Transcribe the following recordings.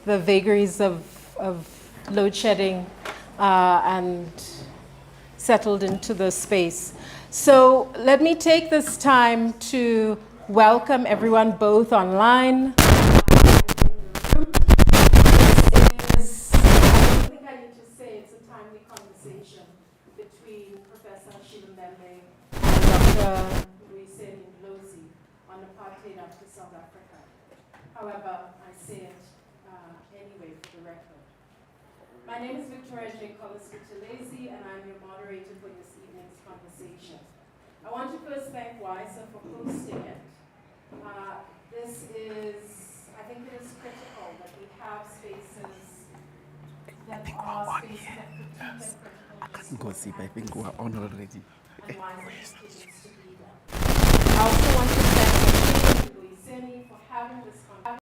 the vagaries of load shedding and settled into the space. So let me take this time to welcome everyone both online. This is, I don't think I need to say, it's a timely conversation between Professor Achille Mbembe and Dr. Mbuyiseni Ndlozi on apartheid after South Africa. However, I say it anyway for the record. My name is Prof Achille and I'm your moderator for this evening's conversation. I want to first thank WISA for hosting it. This is, I think it is critical that we have spaces that are spaces that critique and critical Gossip, I think we're on already. and WISA continues to be there. I also want to thank Mbuyiseni for having this conversation.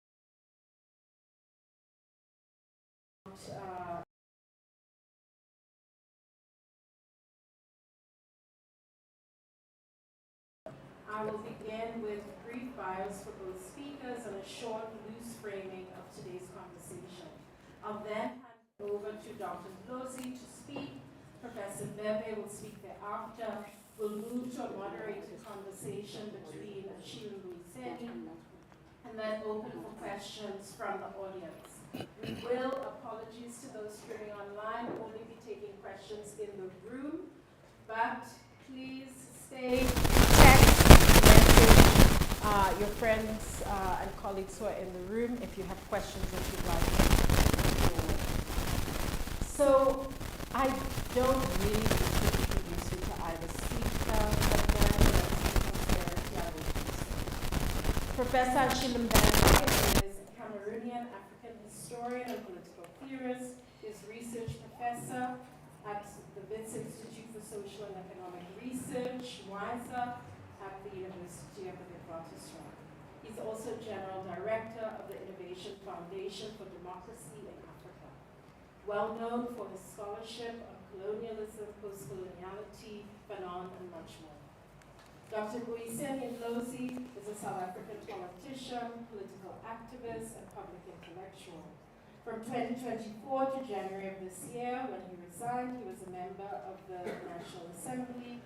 I will begin with brief bios for both speakers and a short, loose framing of today's conversation. I'll then hand over to Dr. Ndlozi to speak. Professor Mbembe will speak thereafter. We'll move to a moderated conversation between Achille and Mbuyiseni, and then open for questions from the audience. We will, apologies to those streaming online, only be taking questions in the room, but please stay, text, message your friends and colleagues who are in the room if you have questions that you'd like to put forward. So I don't really need to introduce you to either speaker, but then sincerity, I will do so. Professor Achille Mbembe is a Cameroonian African historian and political theorist. He is research professor at the Wits Institute for Social and Economic Research, WISA, at the University of the Witwatersrand. He's also General Director of the Innovation Foundation for Democracy in Africa. Well known for his scholarship on colonialism, post-coloniality, Fanon, and much more. Dr. Mbuyiseni Ndlozi is a South African politician, political activist, and public intellectual. From 2024 to January of this year, when he resigned, he was a member of the National Assembly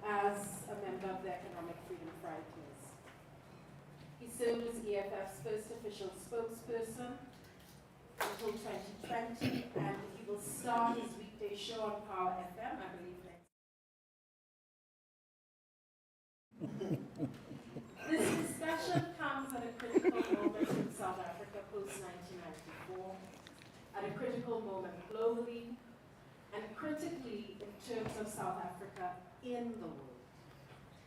as a member of the Economic Freedom Fighters. He served as EFF's first official spokesperson until 2020, and he will start his weekday show on Power FM, I believe, next. This discussion comes at a critical moment in South Africa post-1994, at a critical moment globally, and critically in terms of South Africa in the world,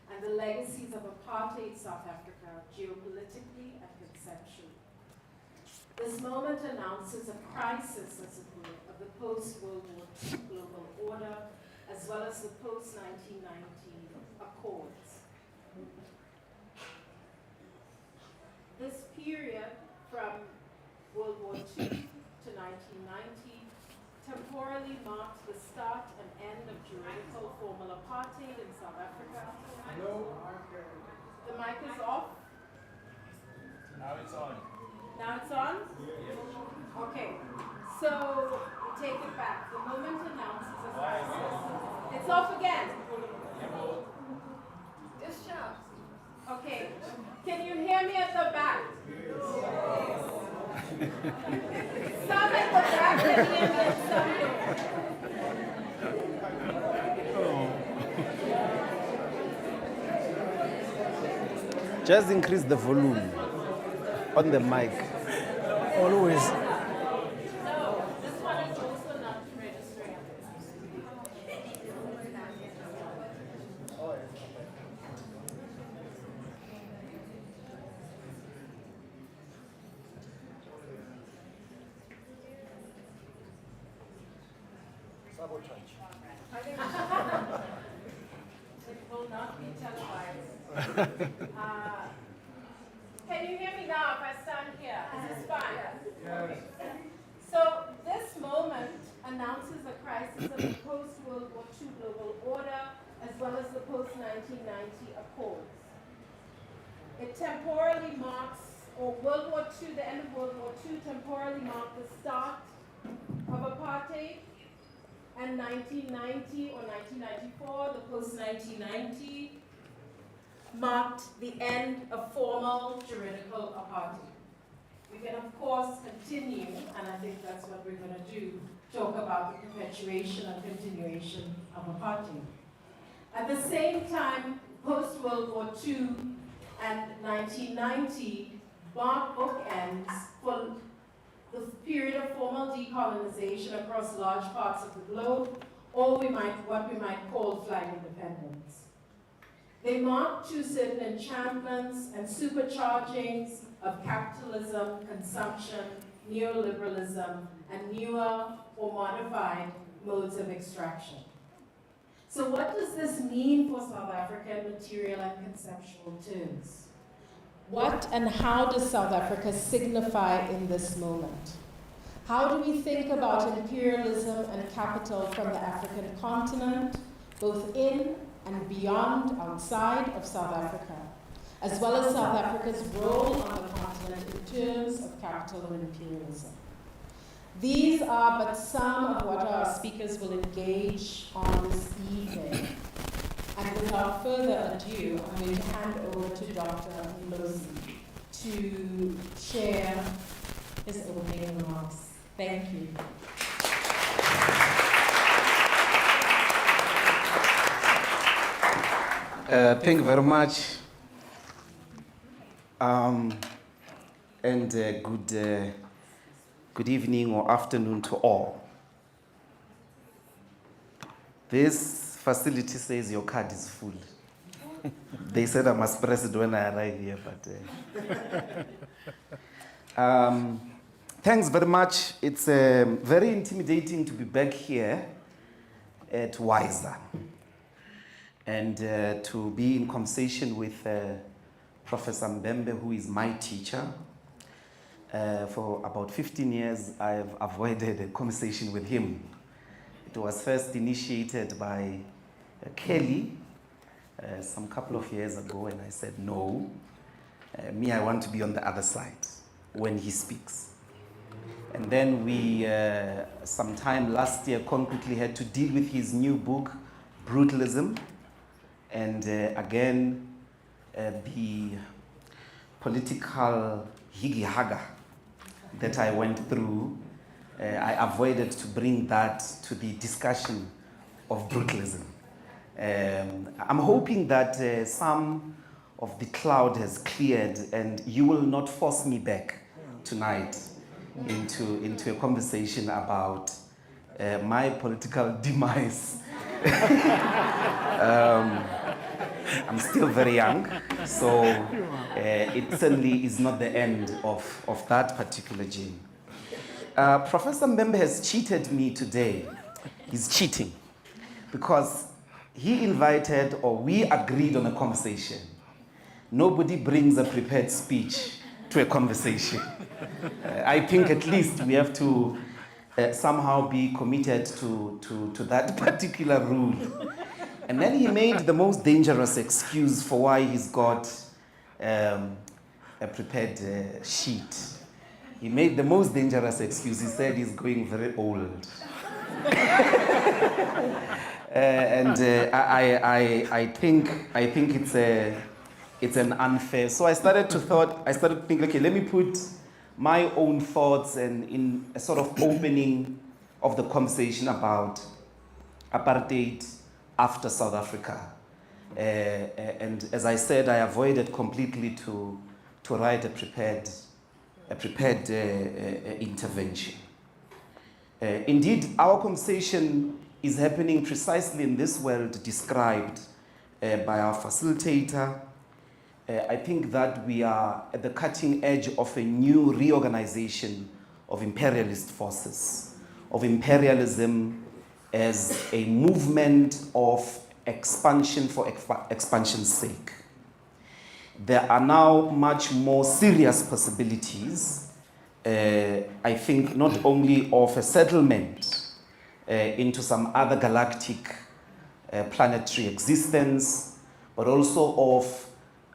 and the legacies of apartheid South Africa geopolitically and conceptually. This moment announces a crisis, as it were, of the post-World War II global order, as well as the post-1990 Accords. This period, from World War II to 1990, temporally marked the start and end of juridical formal apartheid in South Africa. Hello? The mic is off. Now it's on. Now it's on? Yes. Okay. So take it back. The moment announces a crisis. It's off again. Just shout. Okay. Can you hear me at the back? Some at the back can hear me and some don't. Just increase the volume on the mic. Always. No, this one is also not registering. It will not be televised. Can you hear me now if I stand here? Is this fine? Okay. So this moment announces a crisis of the post-World War II global order as well as the post-1990 Accords. It temporally marks or World War II, the end of World War II temporarily marked the start of apartheid, and 1990 or 1994, the post-1990, marked the end of formal juridical apartheid. We can, of course, continue, and I think that's what we're going to do, talk about the perpetuation and continuation of apartheid. At the same time, post-World War II and 1990 marked bookends for the period of formal decolonization across large parts of the globe, or what we might call flag independence. They mark two certain enchantments and superchargings of capitalism, consumption, neoliberalism, and newer or modified modes of extraction. So what does this mean for South Africa in material and conceptual terms? What and how does South Africa signify in this moment? How do we think about imperialism and capital from the African continent, both in and beyond, outside of South Africa, as well as South Africa's role on the continent in terms of capital and imperialism? These are but some of what our speakers will engage on this evening. And without further ado, I'm going to hand over to Dr. Ndlozi to share his opening remarks. Thank you. Thank you very much. Good evening or afternoon to all. This facility says your card is full. They said I must press it when I arrive here, but thanks very much. It's very intimidating to be back here at WISA and to be in conversation with Professor Mbembe, who is my teacher. For about 15 years, I've avoided a conversation with him. It was first initiated by Kelly some couple of years ago, and I said, no, I want to be on the other side when he speaks. And then we, sometime last year, concretely had to deal with his new book, Brutalism, and again, the political higi-haga that I went through, I avoided to bring that to the discussion of brutalism. I'm hoping that some of the cloud has cleared and you will not force me back tonight into a conversation about my political demise. I'm still very young, so it certainly is not the end of that particular journey. Professor Mbembe has cheated me today. He's cheating because he invited, or we agreed on a conversation. Nobody brings a prepared speech to a conversation. I think at least we have to somehow be committed to that particular rule. And then he made the most dangerous excuse for why he's got a prepared sheet. He made the most dangerous excuse. He said he's going very old. I think it's an unfair. So I started to think, okay, let me put my own thoughts and in a sort of opening of the conversation about apartheid after South Africa. And as I said, I avoided completely to write a prepared intervention. Indeed, our conversation is happening precisely in this world described by our facilitator. I think that we are at the cutting edge of a new reorganization of imperialist forces, of imperialism as a movement of expansion for expansion's sake. There are now much more serious possibilities, I think, not only of a settlement into some other galactic planetary existence, but also of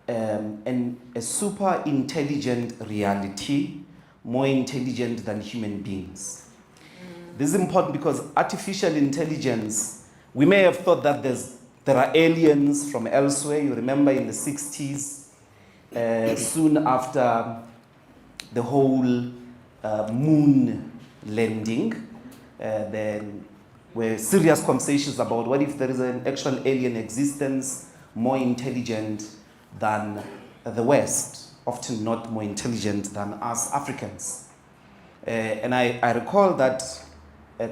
and a super intelligent reality, more intelligent than human beings. This is important because artificial intelligence, we may have thought that there are aliens from elsewhere. You remember in the 60s, soon after the whole moon landing, then were serious conversations about what if there is an actual alien existence more intelligent than the West, often not more intelligent than us Africans. And I recall that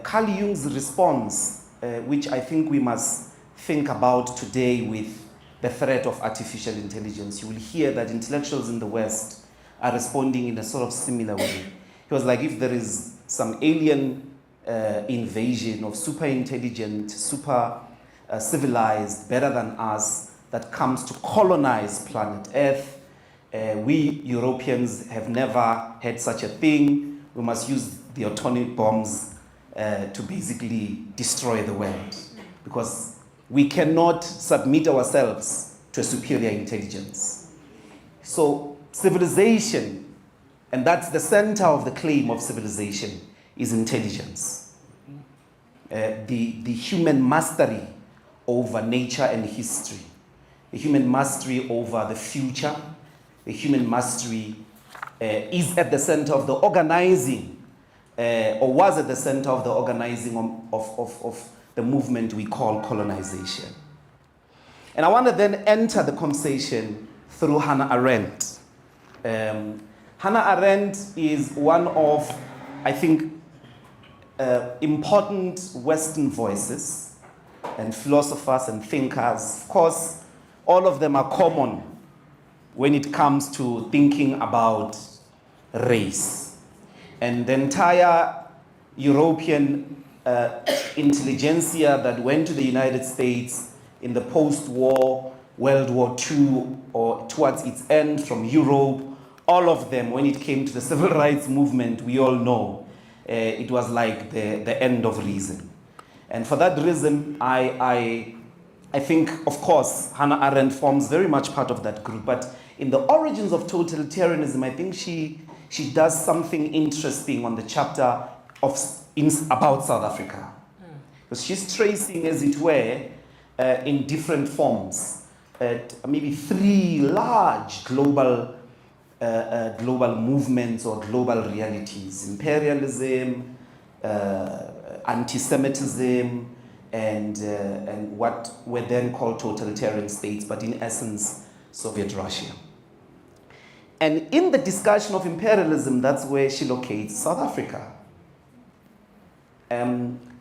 Carl Jung's response, which I think we must think about today with the threat of artificial intelligence. You will hear that intellectuals in the West are responding in a sort of similar way. He was like, if there is some alien invasion of super intelligent, super civilized, better than us, that comes to colonize planet Earth, we Europeans have never had such a thing. We must use the atomic bombs to basically destroy the world, because we cannot submit ourselves to a superior intelligence. So civilization, and that's the center of the claim of civilization, is intelligence. The human mastery over nature and history, the human mastery over the future, the human mastery is at the center of the organizing, or was at the center of the organizing of the movement we call colonization. And I want to then enter the conversation through Hannah Arendt. Hannah Arendt is one of, I think, important Western voices and philosophers and thinkers. Of course, all of them are common when it comes to thinking about race. And the entire European intelligentsia that went to the United States in the post-war World War II or towards its end from Europe, all of them, when it came to the civil rights movement, we all know it was like the end of reason. And for that reason, I think, of course, Hannah Arendt forms very much part of that group. But in the origins of totalitarianism, I think she does something interesting on the chapter about South Africa. Because she's tracing, as it were, in different forms, maybe three large global movements or global realities: imperialism, anti-Semitism, and what were then called totalitarian states, but in essence, Soviet Russia. And in the discussion of imperialism, that's where she locates South Africa.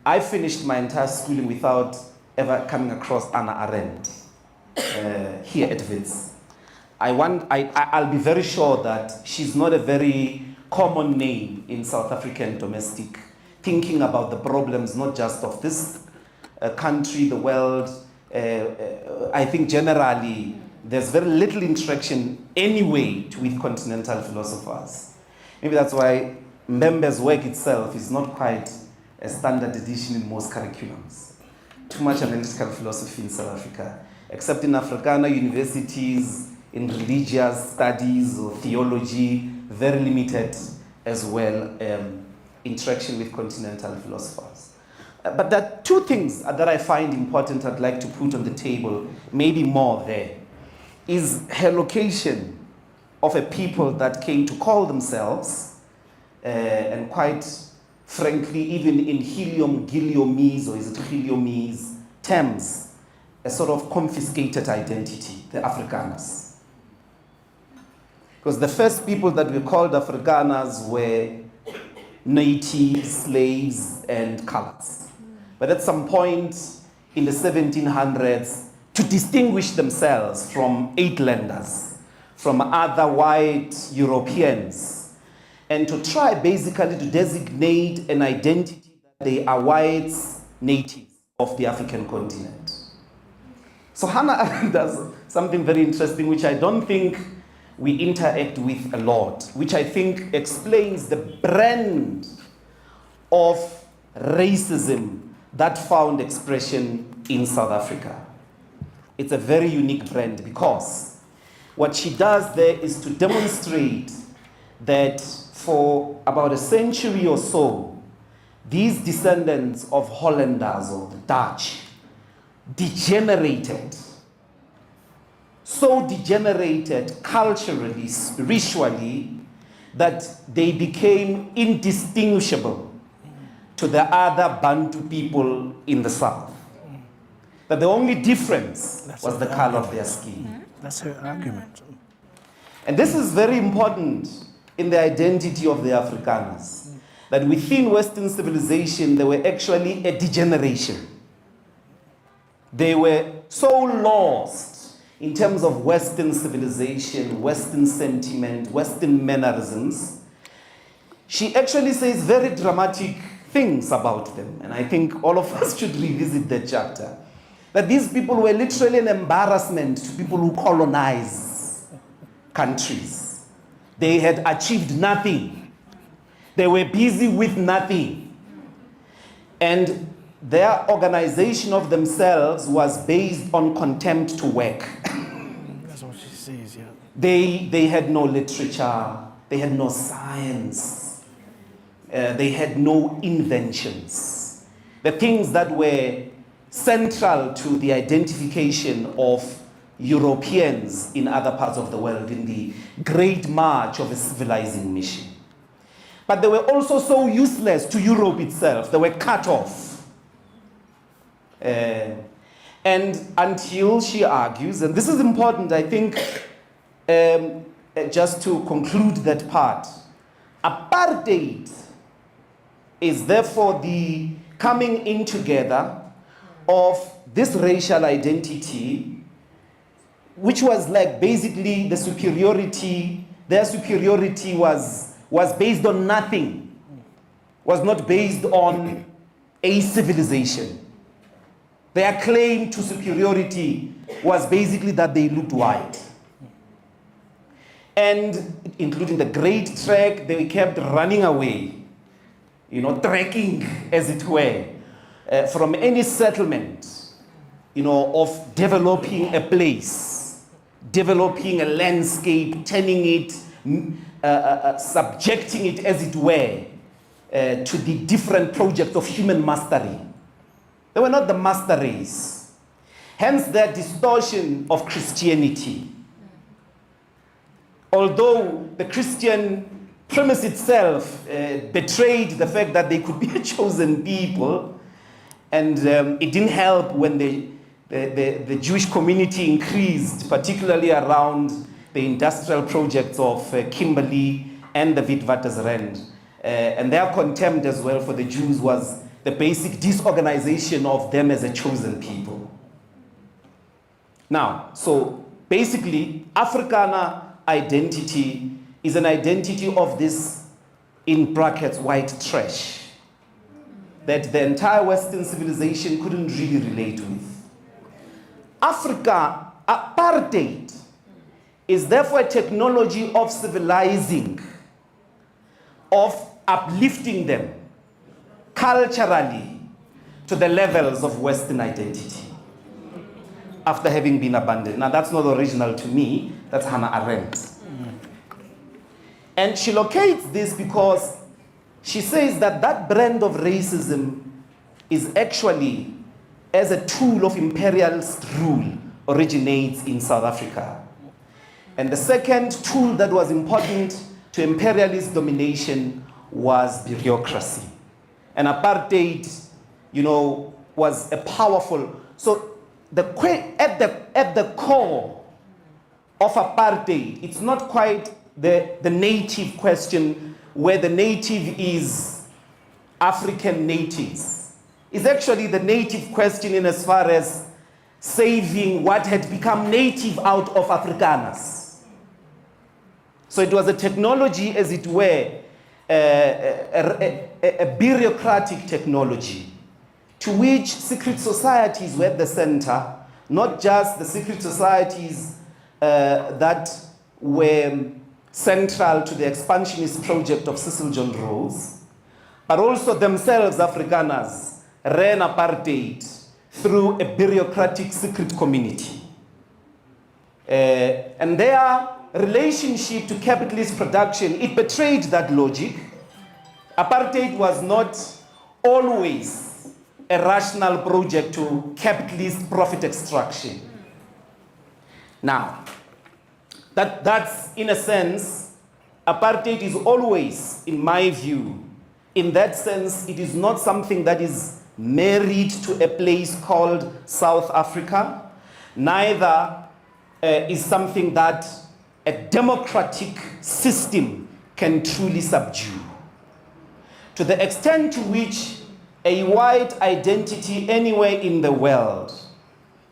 I finished my entire schooling without ever coming across Hannah Arendt here at Wits. I'll be very sure that she's not a very common name in South African domestic thinking about the problems, not just of this country, the world. I think generally there's very little interaction anyway with continental philosophers. Maybe that's why Mbembe's work itself is not quite a standard edition in most curriculums. Too much analytical philosophy in South Africa, except in Africana universities, in religious studies or theology, very limited as well, interaction with continental philosophers. But there are two things that I find important I'd like to put on the table, maybe more there, is her location of a people that came to call themselves, and quite frankly, even in Guillaume's, or is it Guillaume's terms, a sort of confiscated identity, the Afrikaners. Because the first people that we called Afrikaners were natives, slaves, and colors. But at some point in the 1700s, to distinguish themselves from Uitlanders, from other white Europeans, and to try basically to designate an identity that they are white natives of the African continent. So Hannah Arendt does something very interesting, which I don't think we interact with a lot, which I think explains the brand of racism that found expression in South Africa. It's a very unique brand because what she does there is to demonstrate that for about a century or so, these descendants of Hollanders or the Dutch degenerated. So degenerated culturally, spiritually, that they became indistinguishable to the other Bantu people in the south. That the only difference was the color of their skin. That's her argument. And this is very important in the identity of the Afrikaners. That within Western civilization, there were actually a degeneration. They were so lost in terms of Western civilization, Western sentiment, Western mannerisms. She actually says very dramatic things about them. And I think all of us should revisit that chapter. That these people were literally an embarrassment to people who colonize countries. They had achieved nothing. They were busy with nothing. And their organization of themselves was based on contempt to work. That's what she says, yeah. They had no literature. They had no science. They had no inventions. The things that were central to the identification of Europeans in other parts of the world in the great march of a civilizing mission. But they were also so useless to Europe itself. They were cut off. And until she argues, and this is important, I think, just to conclude that part, apartheid is therefore the coming in together of this racial identity, which was like basically the superiority, their superiority was based on nothing, was not based on a civilization. Their claim to superiority was basically that they looked white. And including the Great Trek, they kept running away, trekking, as it were, from any settlement, of developing a place, developing a landscape, turning it, subjecting it, as it were, to the different project of human mastery. They were not the master race. Hence their distortion of Christianity. Although the Christian premise itself betrayed the fact that they could be a chosen people, and it didn't help when the Jewish community increased, particularly around the industrial projects of Kimberley and the Witwatersrand. And their contempt as well for the Jews was the basic disorganization of them as a chosen people. Now, so basically, Afrikaner identity is an identity of this, in brackets, white trash, that the entire Western civilization couldn't really relate with. Africa, apartheid, is therefore a technology of civilizing, of uplifting them culturally to the levels of Western identity after having been abandoned. Now that's not original to me, that's Hannah Arendt. And she locates this because she says that that brand of racism is actually, as a tool of imperialist rule, originates in South Africa. And the second tool that was important to imperialist domination was bureaucracy. And apartheid, was a powerful. So at the core of apartheid, it's not quite the native question where the native is African natives. It's actually the native question in as far as saving what had become native out of Afrikaners. So it was a technology, as it were, a bureaucratic technology to which secret societies were at the center, not just the secret societies that were central to the expansionist project of Cecil John Rose, but also themselves, Afrikaners, ran apartheid through a bureaucratic secret community. And their relationship to capitalist production, it betrayed that logic. Apartheid was not always a rational project to capitalist profit extraction. Now, that's in a sense, apartheid is always, in my view, in that sense, it is not something that is married to a place called South Africa, neither is something that a democratic system can truly subdue. To the extent to which a white identity anywhere in the world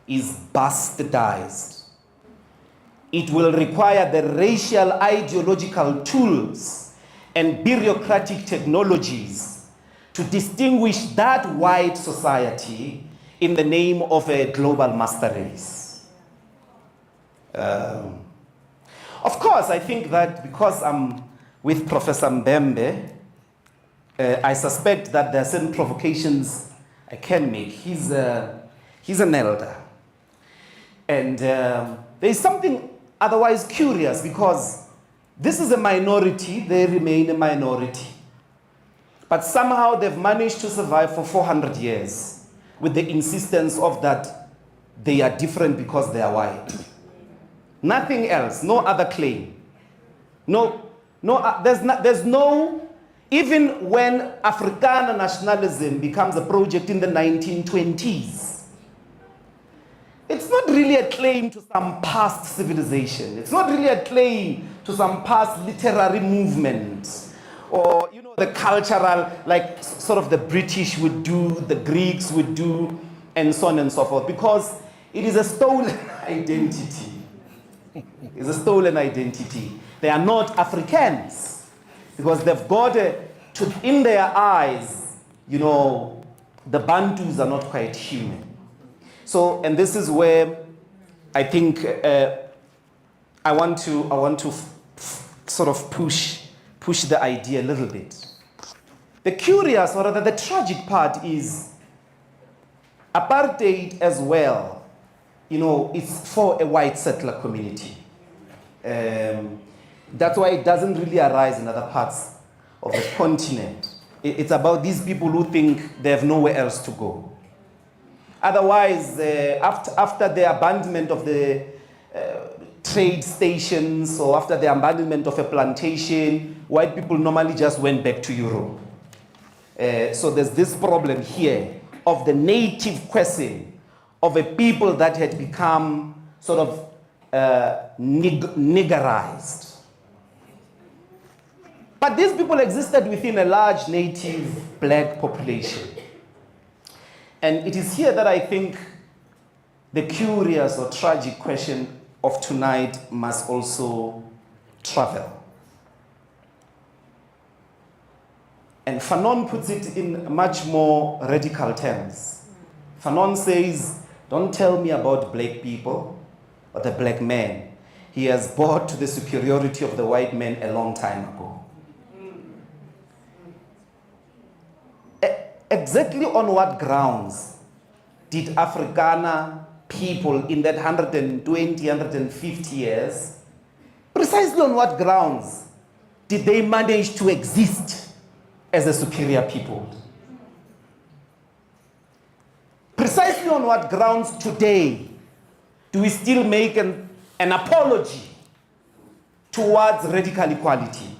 is bastardized, it will require the racial ideological tools and bureaucratic technologies to distinguish that white society in the name of a global master race. Of course, I think that because I'm with Professor Mbembe, I suspect that there are certain provocations I can make. He's an elder. And there's something otherwise curious, because this is a minority, they remain a minority. But somehow they've managed to survive for 400 years with the insistence of that they are different because they are white. Nothing else, no other claim. There's no, even when Afrikaner nationalism becomes a project in the 1920s, it's not really a claim to some past civilization. It's not really a claim to some past literary movement, or the cultural, like sort of the British would do, the Greeks would do, and so on and so forth, because it is a stolen identity. It's a stolen identity. They are not Africans, because they've got in their eyes, the Bantus are not quite human. So, and this is where I think I want to sort of push the idea a little bit. The curious, or rather the tragic part is apartheid as well, it's for a white settler community. That's why it doesn't really arise in other parts of the continent. It's about these people who think they have nowhere else to go. Otherwise, after the abandonment of the trade stations, or after the abandonment of a plantation, white people normally just went back to Europe. So there's this problem here of the native question of a people that had become sort of niggerized. But these people existed within a large native black population. And it is here that I think the curious or tragic question of tonight must also travel. And Fanon puts it in much more radical terms. Fanon says, don't tell me about black people or the black man. He has bought to the superiority of the white man a long time ago. Exactly on what grounds did Afrikaner people in that 120, 150 years, precisely on what grounds did they manage to exist as a superior people? Precisely on what grounds today do we still make an apology towards radical equality?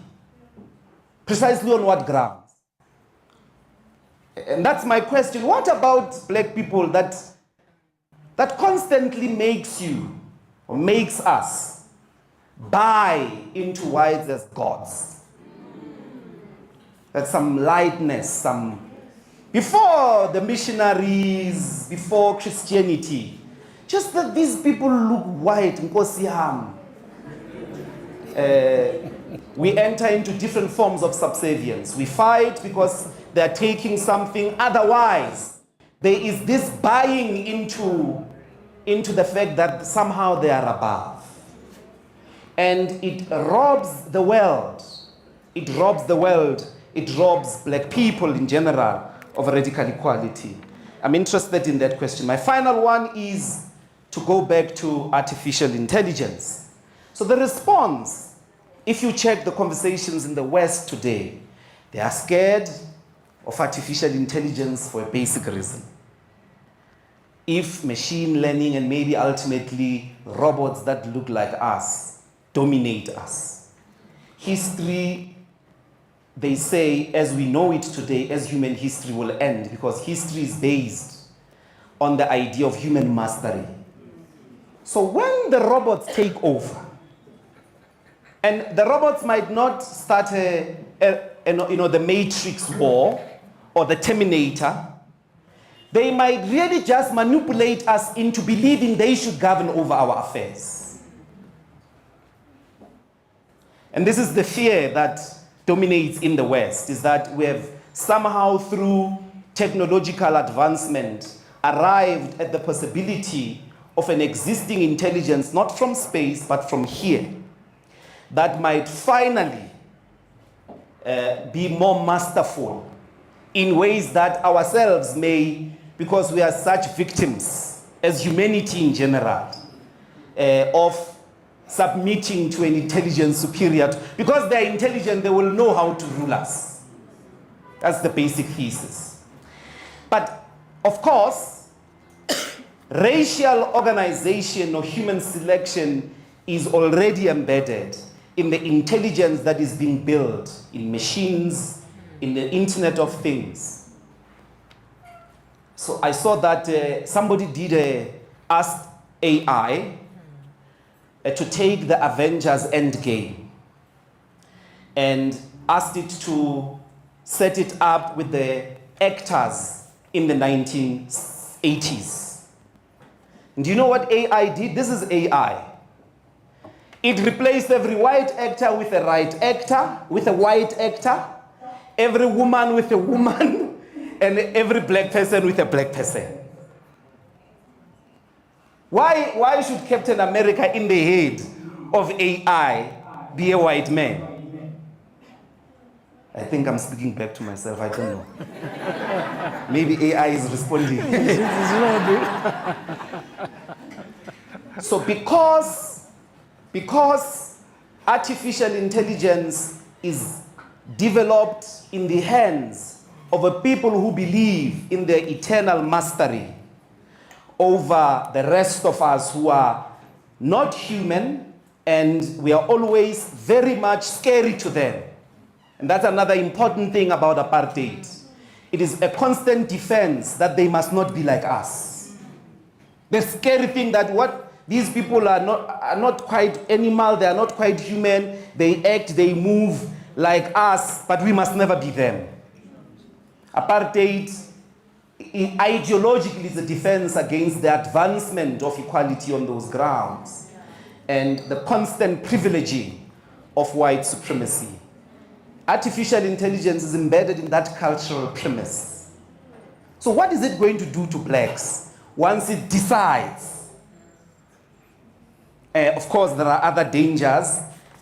Precisely on what grounds? And that's my question. What about black people that constantly makes you, or makes us, buy into whites as gods? That's some lightness, before the missionaries, before Christianity, just that these people look white, we enter into different forms of subservience. We fight because they're taking something. Otherwise, there is this buying into the fact that somehow they are above. And it robs the world. It robs the world. It robs black people in general of radical equality. I'm interested in that question. My final one is to go back to artificial intelligence. So the response, if you check the conversations in the West today, they are scared of artificial intelligence for a basic reason. If machine learning and maybe ultimately robots that look like us dominate us, history, they say, as we know it today, as human history will end, because history is based on the idea of human mastery. So when the robots take over, and the robots might not start the Matrix war or the Terminator, they might really just manipulate us into believing they should govern over our affairs. And this is the fear that dominates in the West, is that we have somehow through technological advancement arrived at the possibility of an existing intelligence, not from space, but from here, that might finally be more masterful in ways that ourselves may, because we are such victims as humanity in general, of submitting to an intelligence superior. Because they are intelligent, they will know how to rule us. That's the basic thesis. But of course, racial organization or human selection is already embedded in the intelligence that is being built in machines, in the Internet of Things. So I saw that somebody did ask AI to take the Avengers Endgame and asked it to set it up with the actors in the 1980s. And do you know what AI did? This is AI. It replaced every white actor with a white actor, every woman with a woman, and every black person with a black person. Why should Captain America in the head of AI be a white man? I think I'm speaking back to myself, I don't know. Maybe AI is responding. So because artificial intelligence is developed in the hands of a people who believe in their eternal mastery over the rest of us who are not human, and we are always very much scary to them. And that's another important thing about apartheid. It is a constant defense that they must not be like us. The scary thing that what these people are not quite animal, they are not quite human, they act, they move like us, but we must never be them. Apartheid ideologically is a defense against the advancement of equality on those grounds and the constant privileging of white supremacy. Artificial intelligence is embedded in that cultural premise. So what is it going to do to blacks once it decides? Of course, there are other dangers,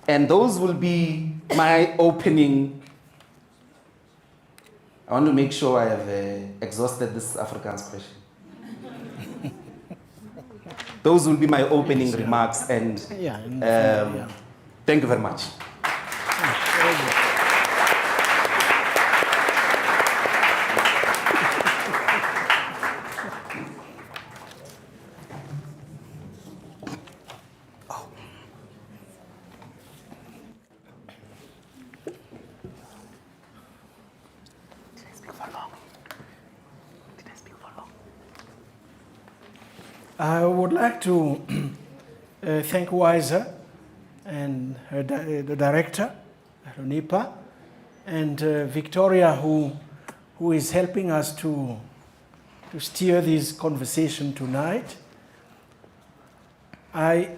and those will be my opening. I want to make sure I have exhausted this Afrikaans question. Those will be my opening remarks, and thank you very much. I would like to thank WISER and the director, Ronipa, and Victoria, who is helping us to steer this conversation tonight. I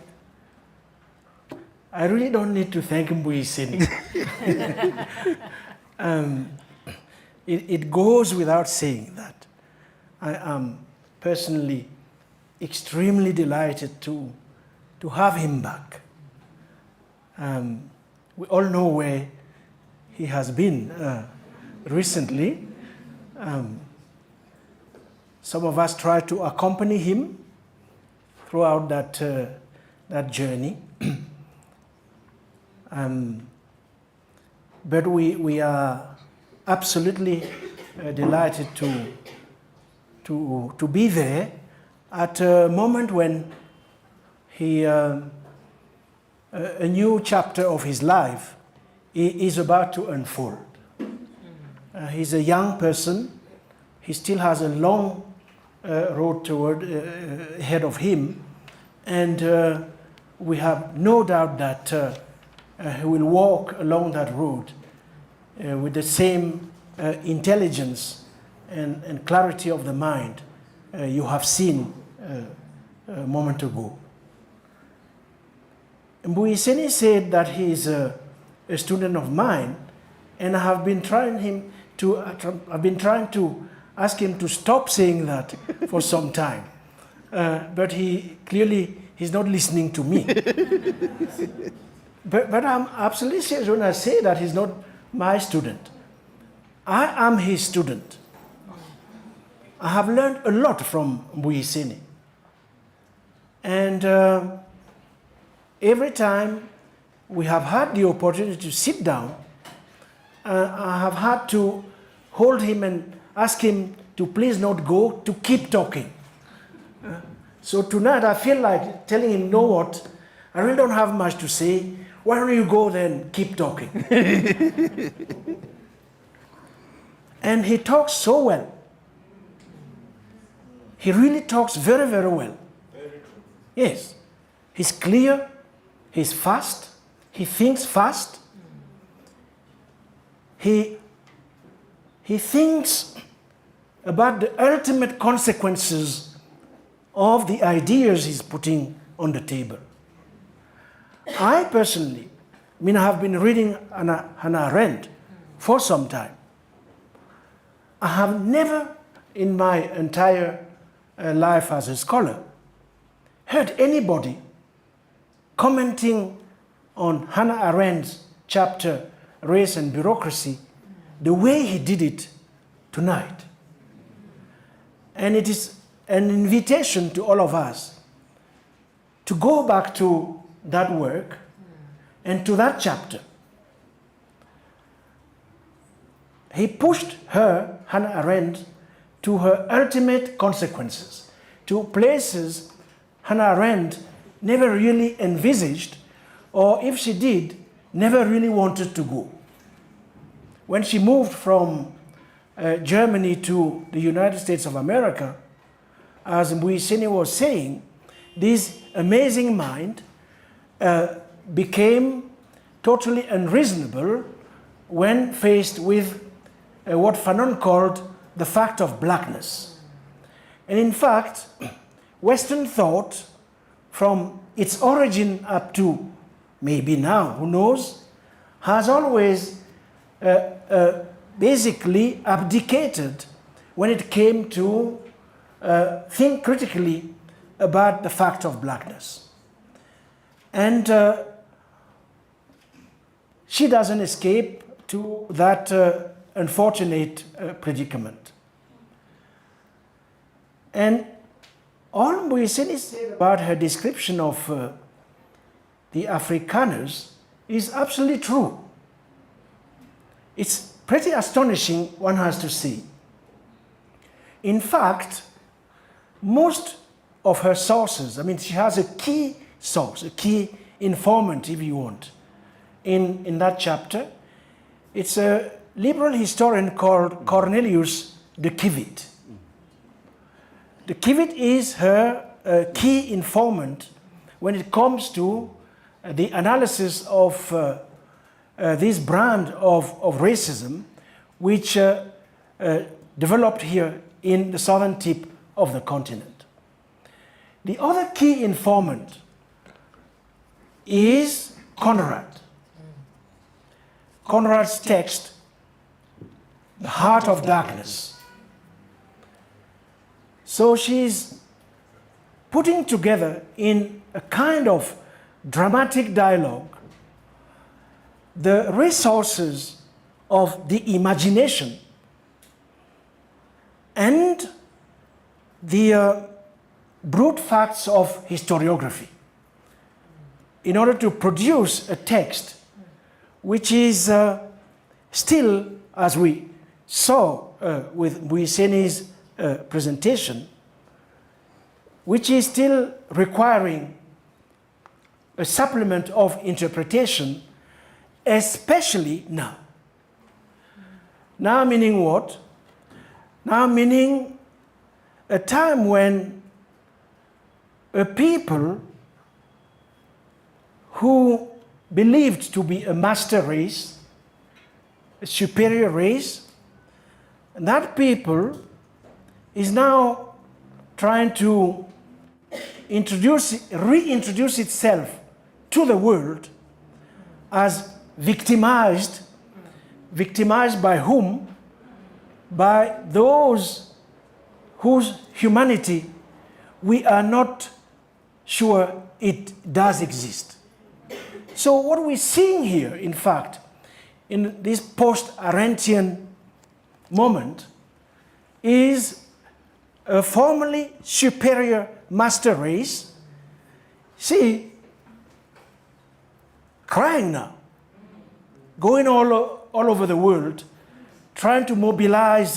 really don't need to thank Mbuyiseni. It goes without saying that I am personally extremely delighted to have him back. We all know where he has been recently. Some of us tried to accompany him throughout that journey. But we are absolutely delighted to be there at a moment when a new chapter of his life is about to unfold. He's a young person. He still has a long road ahead of him, and we have no doubt that he will walk along that road with the same intelligence and clarity of the mind you have seen a moment ago. Mbuyiseni said that he is a student of mine, and I have been trying to ask him to stop saying that for some time, but he's not listening to me. But I'm absolutely serious when I say that he's not my student. I am his student. I have learned a lot from Mbuyiseni, and every time we have had the opportunity to sit down, I have had to hold him and ask him to please not go, to keep talking. So tonight I feel like telling him, know what, I really don't have much to say. Why don't you go then, keep talking? And he talks so well. He really talks very, very well. Yes. He's clear. He's fast. He thinks fast. He thinks about the ultimate consequences of the ideas he's putting on the table. I personally, I have been reading Hannah Arendt for some time. I have never in my entire life as a scholar heard anybody commenting on Hannah Arendt's chapter, Race and Bureaucracy, the way he did it tonight. And it is an invitation to all of us to go back to that work and to that chapter. He pushed her, Hannah Arendt, to her ultimate consequences, to places Hannah Arendt never really envisaged, or if she did, never really wanted to go. When she moved from Germany to the United States of America, as Mbuyiseni was saying, this amazing mind became totally unreasonable when faced with what Fanon called the fact of blackness. And in fact, Western thought, from its origin up to maybe now, who knows, has always basically abdicated when it came to think critically about the fact of blackness. And she doesn't escape to that unfortunate predicament. And all Mbuyiseni said about her description of the Afrikaners is absolutely true. It's pretty astonishing, one has to say. In fact, most of her sources, she has a key source, a key informant, if you want, in that chapter. It's a liberal historian called Cornelius de Kivit. De Kivit is her key informant when it comes to the analysis of this brand of racism, which developed here in the southern tip of the continent. The other key informant is Conrad. Conrad's text, The Heart of Darkness. So she's putting together in a kind of dramatic dialogue the resources of the imagination and the brute facts of historiography in order to produce a text which is still, as we saw with Mbuyiseni's presentation, which is still requiring a supplement of interpretation, especially now. Now meaning what? Now meaning a time when a people who believed to be a master race, a superior race, and that people is now trying to reintroduce itself to the world as victimized. Victimized by whom? By those whose humanity we are not sure it does exist. So what we're seeing here, in fact, in this post-Arendtian moment, is a formerly superior master race, see, crying now, going all over the world, trying to mobilize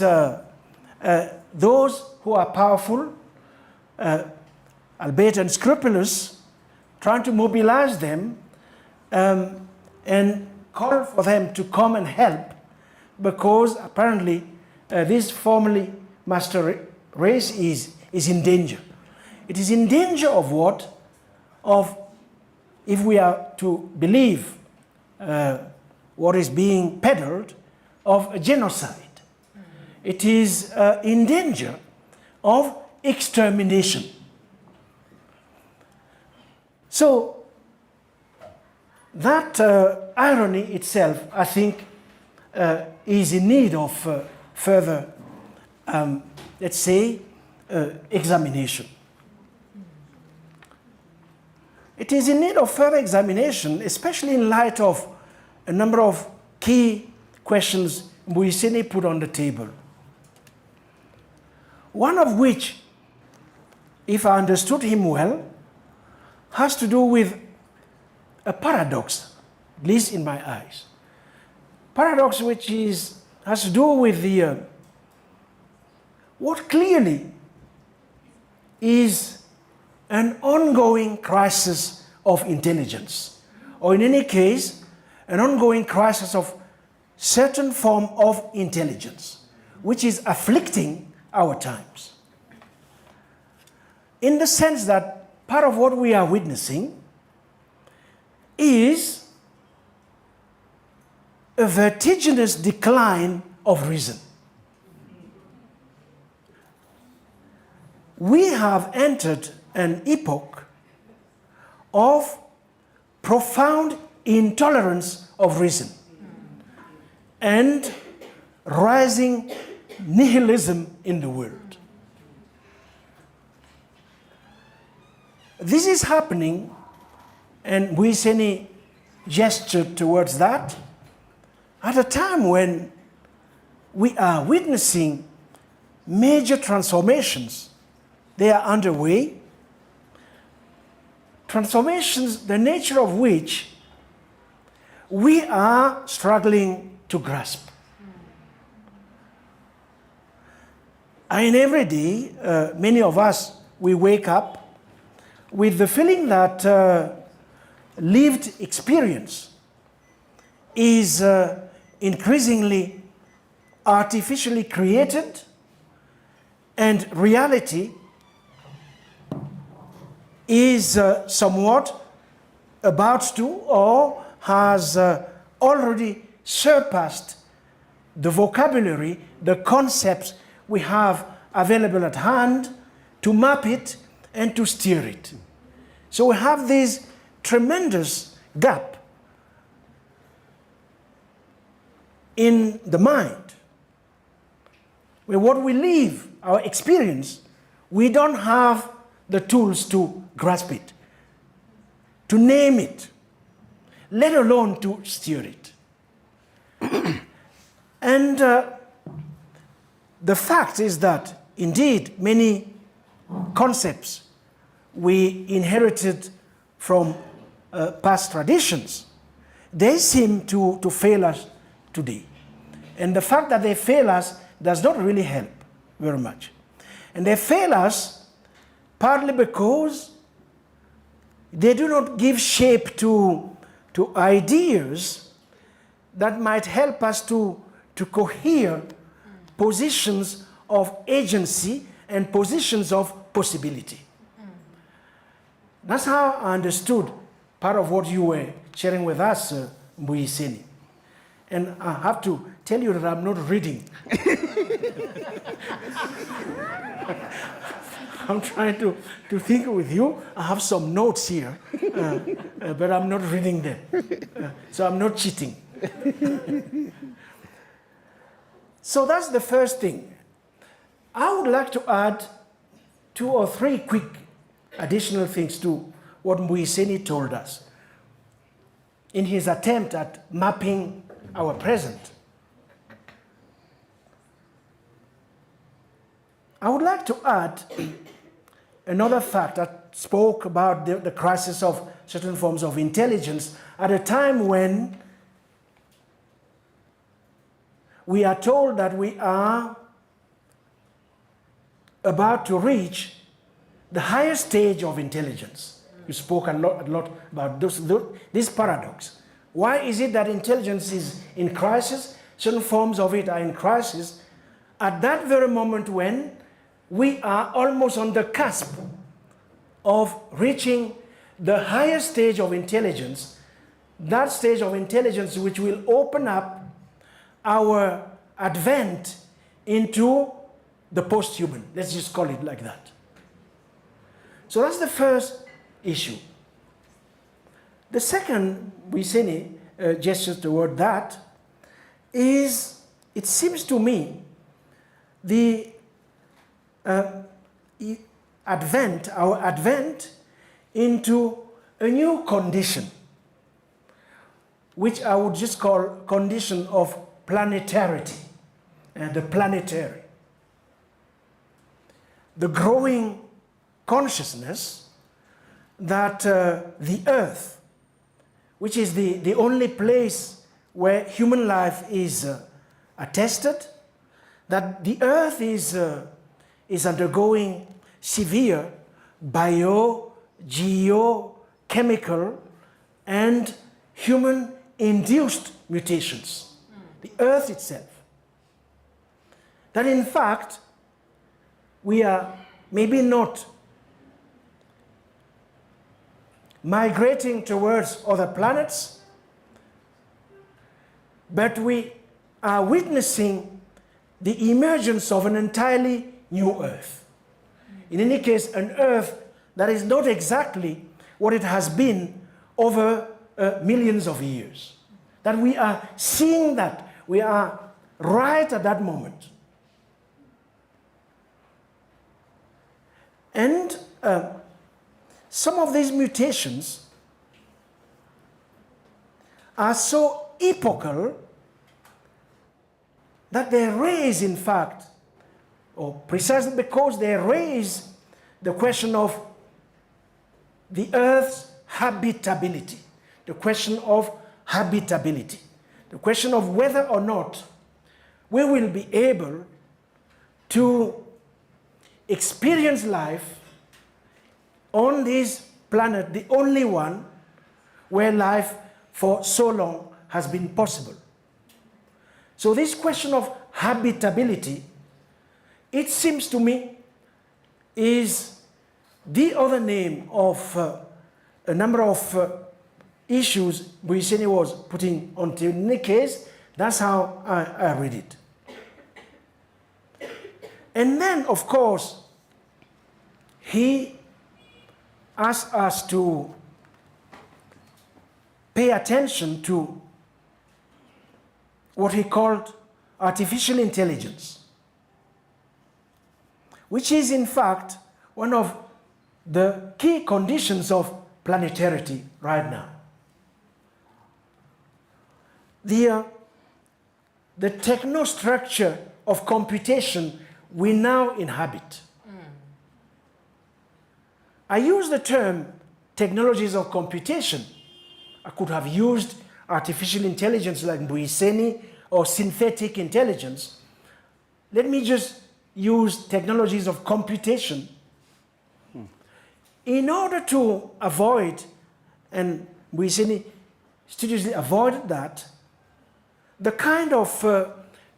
those who are powerful, albeit unscrupulous, trying to mobilize them and call for them to come and help, because apparently this formerly master race is in danger. It is in danger of what? Of, if we are to believe what is being peddled, of a genocide. It is in danger of extermination. So that irony itself, I think, is in need of further, let's say, examination. It is in need of further examination, especially in light of a number of key questions Mbuyiseni put on the table. One of which, if I understood him well, has to do with a paradox, at least in my eyes. Paradox which has to do with the what clearly is an ongoing crisis of intelligence, or in any case, an ongoing crisis of certain form of intelligence, which is afflicting our times. In the sense that part of what we are witnessing is a vertiginous decline of reason. We have entered an epoch of profound intolerance of reason and rising nihilism in the world. This is happening, and Mbuyiseni gestured towards that, at a time when we are witnessing major transformations. They are underway. Transformations, the nature of which we are struggling to grasp. And every day, many of us, we wake up with the feeling that lived experience is increasingly artificially created, and reality is somewhat about to, or has already surpassed the vocabulary, the concepts we have available at hand to map it and to steer it. So we have this tremendous gap in the mind, where what we live, our experience, we don't have the tools to grasp it, to name it, let alone to steer it. And the fact is that, indeed, many concepts we inherited from past traditions, they seem to fail us today. And the fact that they fail us does not really help very much. And they fail us partly because they do not give shape to ideas that might help us to cohere positions of agency and positions of possibility. That's how I understood part of what you were sharing with us, Mbuyiseni. And I have to tell you that I'm not reading. I'm trying to think with you. I have some notes here, but I'm not reading them. So I'm not cheating. So that's the first thing. I would like to add 2 or 3 quick additional things to what Mbuyiseni told us in his attempt at mapping our present. I would like to add another fact that spoke about the crisis of certain forms of intelligence at a time when we are told that we are about to reach the highest stage of intelligence. You spoke a lot about this paradox. Why is it that intelligence is in crisis? Certain forms of it are in crisis at that very moment when we are almost on the cusp of reaching the highest stage of intelligence, that stage of intelligence which will open up our advent into the post-human. Let's just call it like that. So that's the first issue. The second, Mbuyiseni gestures toward that, is, it seems to me, the our advent into a new condition, which I would just call condition of planetarity, the planetary. The growing consciousness that the earth, which is the only place where human life is attested, that the earth is undergoing severe bio, geo, chemical, and human-induced mutations. The earth itself. That in fact, we are maybe not migrating towards other planets, but we are witnessing the emergence of an entirely new Earth. In any case, an Earth that is not exactly what it has been over millions of years. That we are seeing that. We are right at that moment. And some of these mutations are so epochal that they raise, in fact, or precisely because they raise the question of the Earth's habitability, the question of habitability, the question of whether or not we will be able to experience life on this planet, the only one where life for so long has been possible. So this question of habitability, it seems to me, is the other name of a number of issues Mbuyiseni was putting onto. In any case, that's how I read it. And then, of course, he asked us to pay attention to what he called artificial intelligence, which is in fact one of the key conditions of planetarity right now. The technostructure of computation we now inhabit I use the term technologies of computation. I could have used artificial intelligence like Mbuyiseni or synthetic intelligence. Let me just use technologies of computation in order to avoid, and Mbuyiseni studiously avoided that, the kind of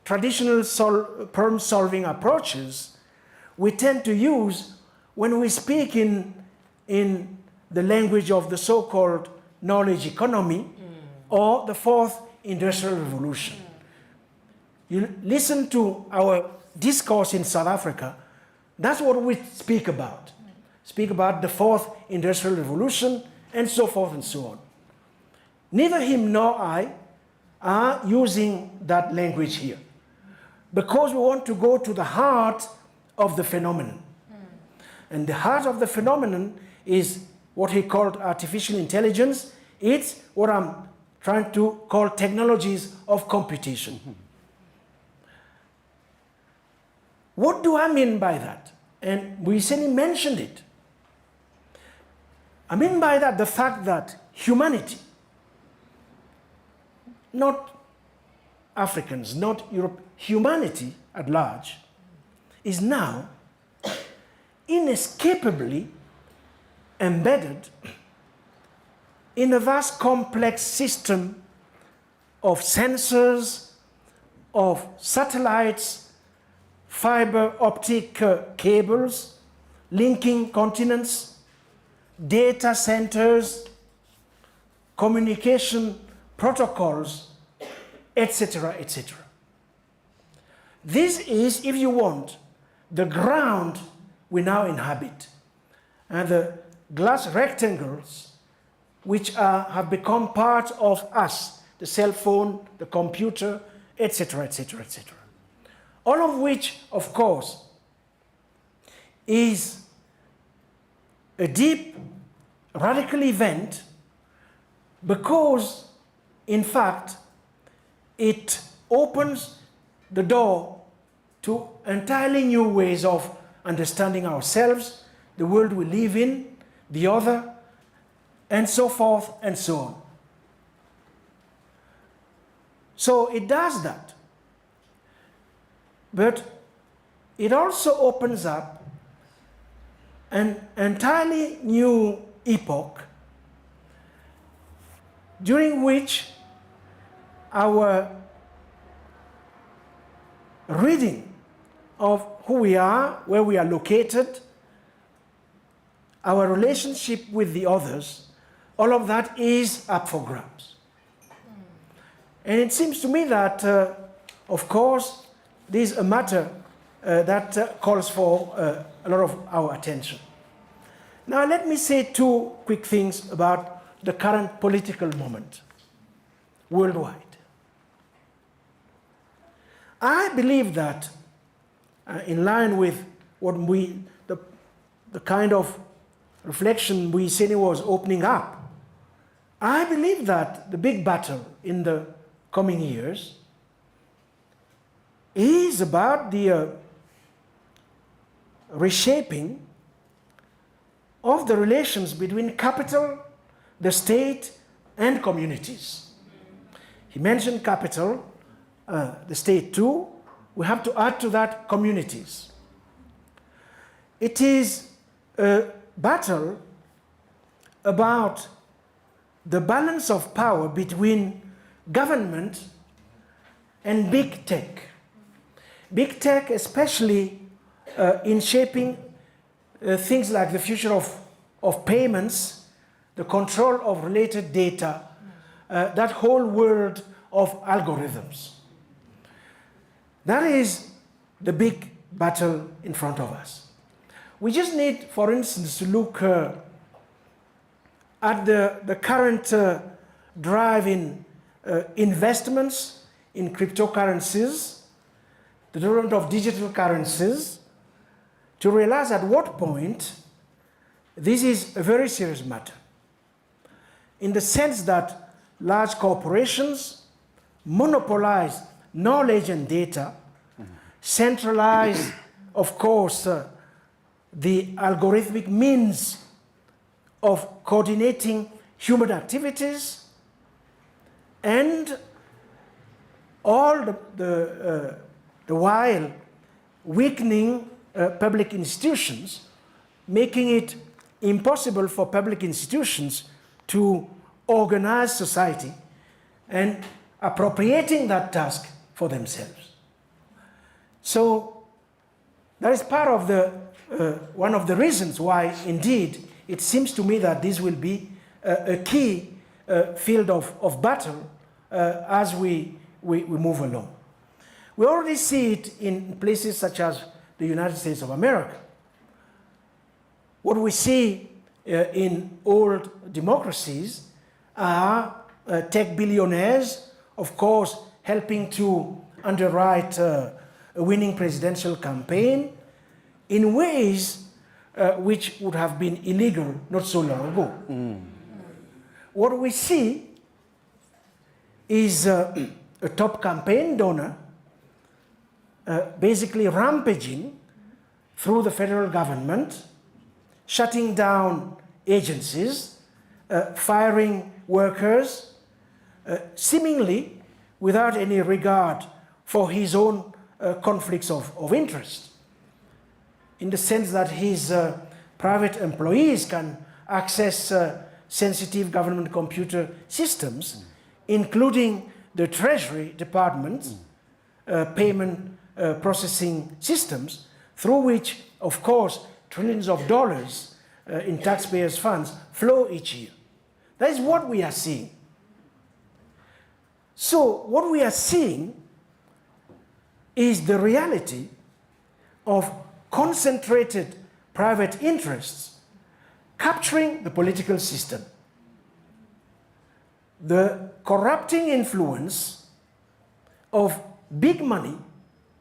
traditional problem-solving approaches we tend to use when we speak in the language of the so-called knowledge economy or the fourth industrial revolution. You listen to our discourse in South Africa, that's what we speak about. Speak about the fourth industrial revolution and so forth and so on. Neither him nor I are using that language here because we want to go to the heart of the phenomenon. And the heart of the phenomenon is what he called artificial intelligence. It's what I'm trying to call technologies of computation. What do I mean by that? And Mbuyiseni mentioned it. I mean by that the fact that humanity, not Africans, not Europe, humanity at large, is now inescapably embedded in a vast complex system of sensors, of satellites, fiber optic cables, linking continents, data centers, communication protocols, etc., etc. This is, if you want, the ground we now inhabit. And the glass rectangles which have become part of us, the cell phone, the computer, etc., etc., etc. All of which, of course, is a deep, radical event because, in fact, it opens the door to entirely new ways of understanding ourselves, the world we live in, the other, and so forth and so on. So it does that. But it also opens up an entirely new epoch during which our reading of who we are, where we are located, our relationship with the others, all of that is up for grabs. And it seems to me that, of course, this is a matter that calls for a lot of our attention. Now, let me say two quick things about the current political moment worldwide. I believe that, in line with what the kind of reflection Mbuyiseni was opening up, I believe that the big battle in the coming years is about the reshaping of the relations between capital, the state, and communities. He mentioned capital, the state too. We have to add to that communities. It is a battle about the balance of power between government and big tech. Big tech, especially in shaping things like the future of payments, the control of related data, that whole world of algorithms. That is the big battle in front of us. We just need, for instance, to look at the current drive in investments in cryptocurrencies, the development of digital currencies, to realize at what point this is a very serious matter. In the sense that large corporations monopolize knowledge and data, centralize, of course, the algorithmic means of coordinating human activities, and all the while weakening public institutions, making it impossible for public institutions to organize society and appropriating that task for themselves. So that is part of one of the reasons why, indeed, it seems to me that this will be a key field of battle as we move along. We already see it in places such as the United States of America. What we see in old democracies are tech billionaires, of course, helping to underwrite a winning presidential campaign in ways which would have been illegal not so long ago. What we see is a top campaign donor basically rampaging through the federal government, shutting down agencies, firing workers, seemingly without any regard for his own conflicts of interest, in the sense that his private employees can access sensitive government computer systems, including the Treasury Department's payment processing systems, through which, of course, trillions of dollars in taxpayers' funds flow each year. That is what we are seeing. So what we are seeing is the reality of concentrated private interests capturing the political system, the corrupting influence of big money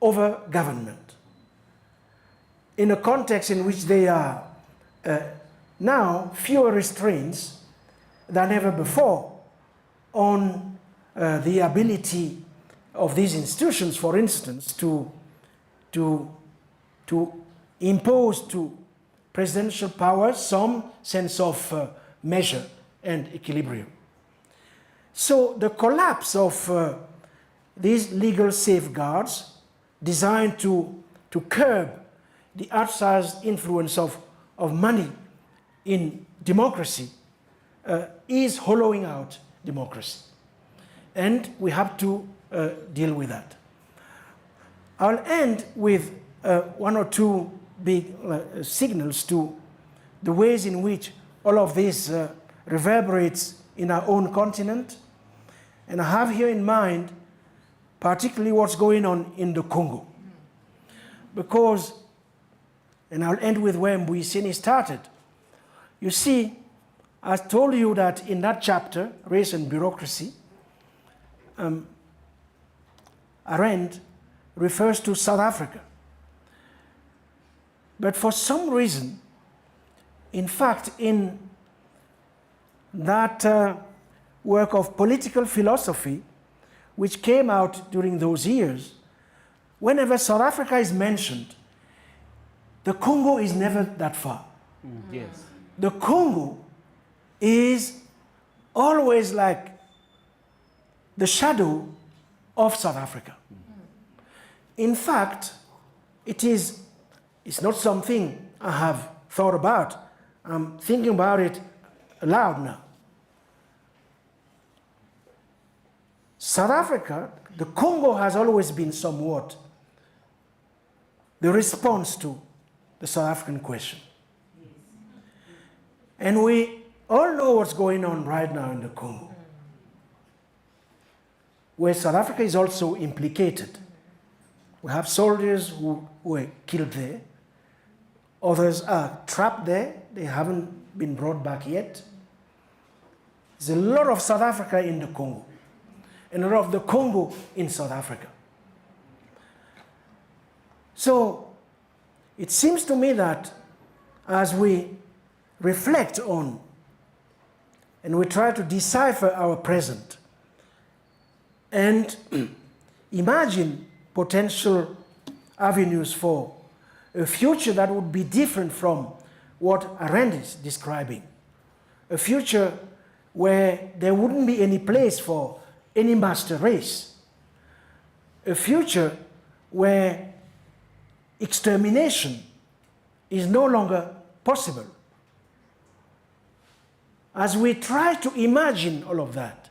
over government, in a context in which there are now fewer restraints than ever before on the ability of these institutions, for instance, to impose to presidential power some sense of measure and equilibrium. So the collapse of these legal safeguards designed to curb the outsized influence of money in democracy is hollowing out democracy. And we have to deal with that. I'll end with one or two big signals to the ways in which all of this reverberates in our own continent. And I have here in mind particularly what's going on in the Congo. Because, and I'll end with where Mbuyiseni started. You see, I told you that in that chapter, Race and Bureaucracy, Arendt refers to South Africa. But for some reason, in fact, in that work of political philosophy, which came out during those years, whenever South Africa is mentioned, the Congo is never that far. Yes. The Congo is always like the shadow of South Africa. In fact, it's not something I have thought about. I'm thinking about it aloud now. South Africa, the Congo has always been somewhat the response to the South African question. And we all know what's going on right now in the Congo, where South Africa is also implicated. We have soldiers who were killed there. Others are trapped there. They haven't been brought back yet. There's a lot of South Africa in the Congo, and a lot of the Congo in South Africa. So it seems to me that as we reflect on and we try to decipher our present and imagine potential avenues for a future that would be different from what Arendt is describing, a future where there wouldn't be any place for any master race, a future where extermination is no longer possible. As we try to imagine all of that,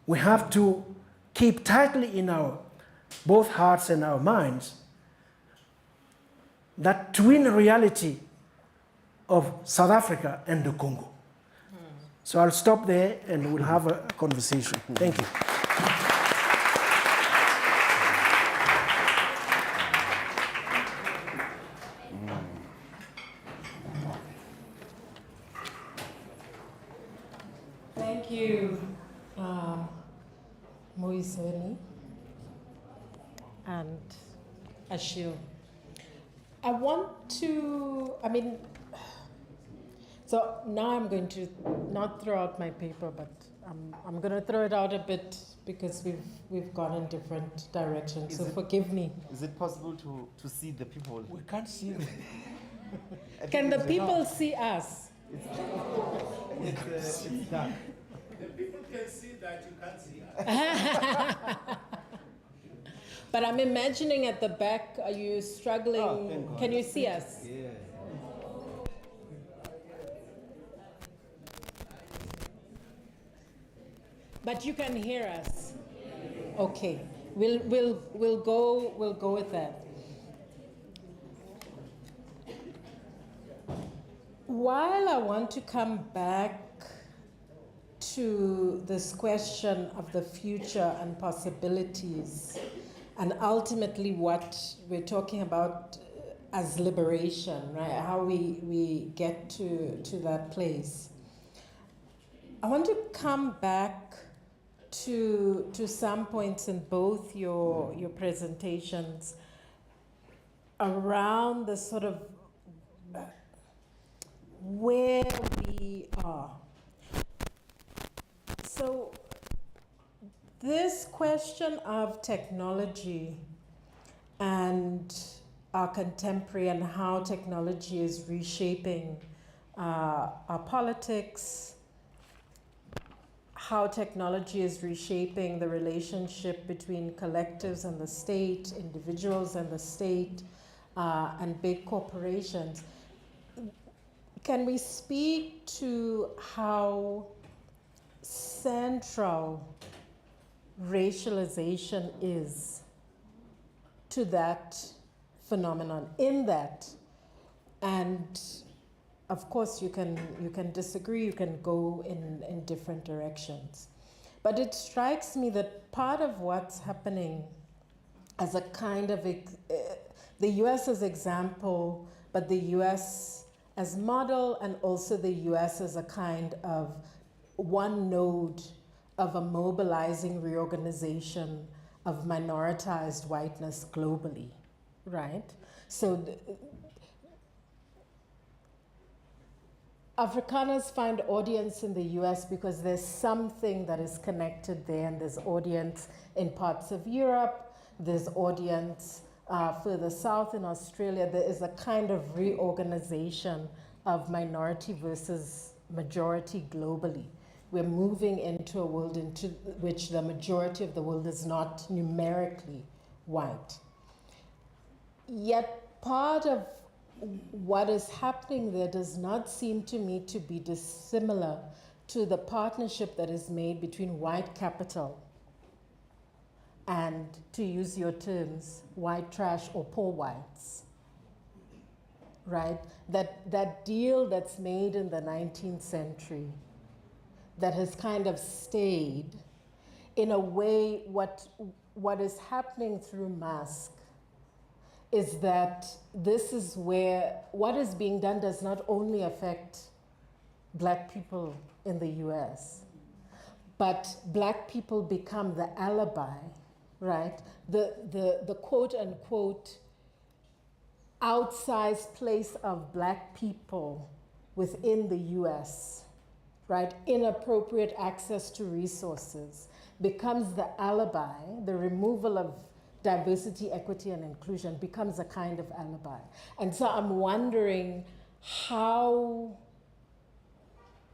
we have to keep tightly in our both hearts and our minds that twin reality of South Africa and the Congo. So I'll stop there and we'll have a conversation. Thank you. Thank you, Mbuyiseni and Achille. I want to, so now I'm going to not throw out my paper, but I'm going to throw it out a bit because we've gone in different directions. So forgive me. Is it possible to see the people? We can't see them. Can the people see us? It's dark. The people can see that you can't see us. But I'm imagining at the back, are you struggling? Oh, thank God. Can you see us? Yeah. But you can hear us. Okay, we'll go with that. While I want to come back to this question of the future and possibilities, and ultimately what we're talking about as liberation, right? How we get to that place. I want to come back to some points in both your presentations around the sort of where we are. So this question of technology and our contemporary and how technology is reshaping our politics, how technology is reshaping the relationship between collectives and the state, individuals and the state, and big corporations. Can we speak to how central racialization is to that phenomenon, in that, and of course you can disagree, you can go in different directions. But it strikes me that part of what's happening as a kind of, the US as example, but the US as model, and also the US as a kind of one node of a mobilizing reorganization of minoritized whiteness globally, right? So Afrikaners find audience in the US because there's something that is connected there, and there's audience in parts of Europe, there's audience further south in Australia. There is a kind of reorganization of minority versus majority globally. We're moving into a world into which the majority of the world is not numerically white. Yet part of what is happening there does not seem to me to be dissimilar to the partnership that is made between white capital and, to use your terms, white trash or poor whites, right? That deal that's made in the 19th century that has kind of stayed. In a way, what is happening through Mask is that this is where what is being done does not only affect Black people in the US, but Black people become the alibi, right? The quote unquote outsized place of Black people within the US, right? Inappropriate access to resources becomes the alibi. The removal of diversity, equity, and inclusion becomes a kind of alibi. And so I'm wondering how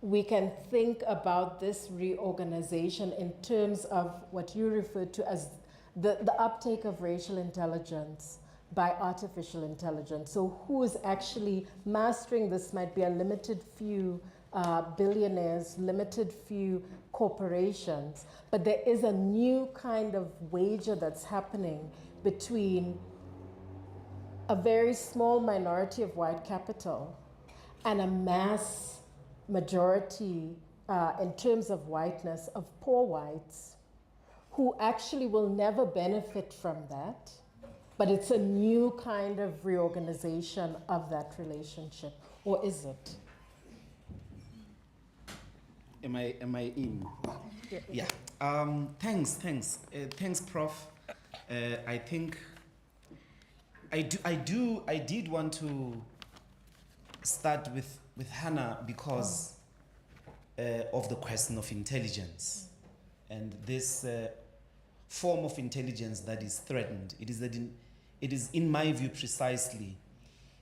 we can think about this reorganization in terms of what you referred to as the uptake of racial intelligence by artificial intelligence. So who is actually mastering this might be a limited few billionaires, limited few corporations, but there is a new kind of wager that's happening between a very small minority of white capital and a mass majority in terms of whiteness of poor whites who actually will never benefit from that, but it's a new kind of reorganization of that relationship, or is it? Am I in? Yeah. Thanks, Prof. I think I did want to start with Hannah because of the question of intelligence and this form of intelligence that is threatened. It is in my view precisely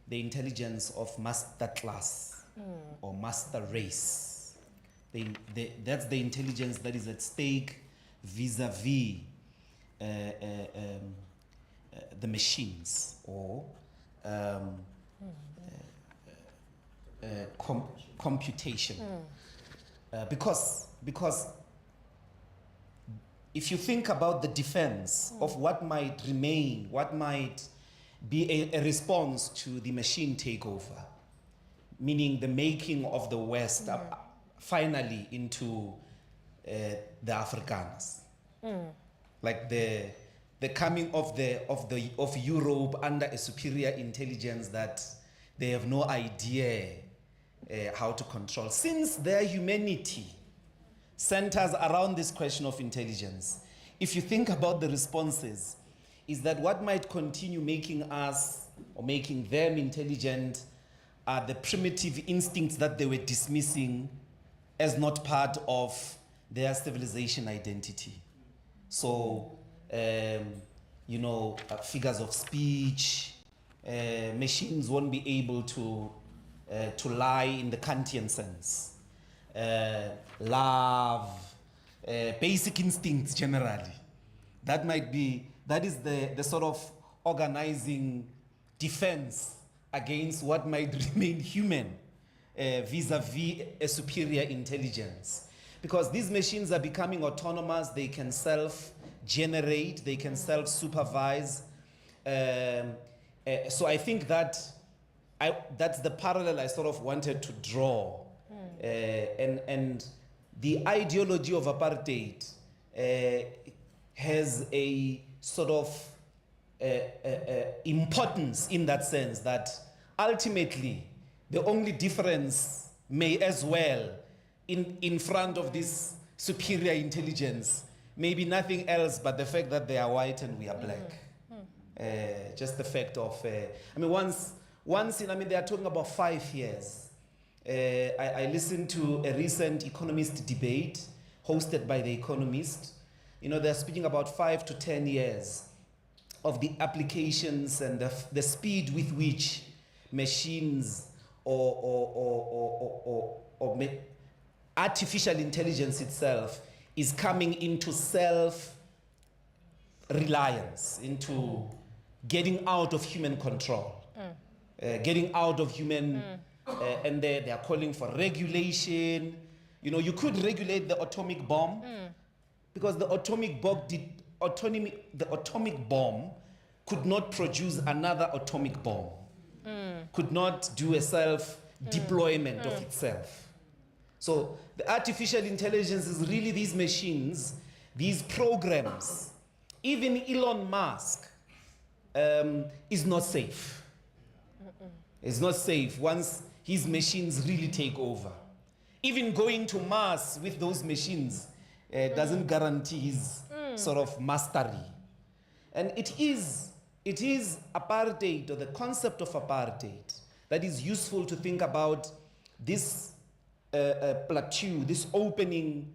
the intelligence of master class or master race. That's the intelligence that is at stake vis-a-vis the machines or computation. Because if you think about the defense of what might remain, what might be a response to the machine takeover, meaning the making of the West finally into the Afrikaners, like the coming of Europe under a superior intelligence that they have no idea how to control. Since their humanity centers around this question of intelligence, if you think about the responses, is that what might continue making us or making them intelligent are the primitive instincts that they were dismissing as not part of their civilization identity. So, figures of speech, machines won't be able to lie in the Kantian sense. Love, basic instincts generally. That is the sort of organizing defense against what might remain human vis-a-vis a superior intelligence. Because these machines are becoming autonomous, they can self-generate, they can self-supervise. So I think that's the parallel I sort of wanted to draw. And the ideology of apartheid has a sort of importance in that sense that ultimately the only difference may as well in front of this superior intelligence may be nothing else but the fact that they are white and we are black. Just the fact of, they are talking about 5 years. I listened to a recent economist debate hosted by The Economist. They're speaking about 5 to 10 years of the applications and the speed with which machines or artificial intelligence itself is coming into self-reliance, into getting out of human control, getting out of human, and they are calling for regulation. You could regulate the atomic bomb because the atomic bomb could not produce another atomic bomb, could not do a self-deployment of itself. So the artificial intelligence is really these machines, these programs. Even Elon Musk is not safe. It's not safe once his machines really take over. Even going to Mars with those machines doesn't guarantee his sort of mastery. And it is apartheid, or the concept of apartheid, that is useful to think about this plateau, this opening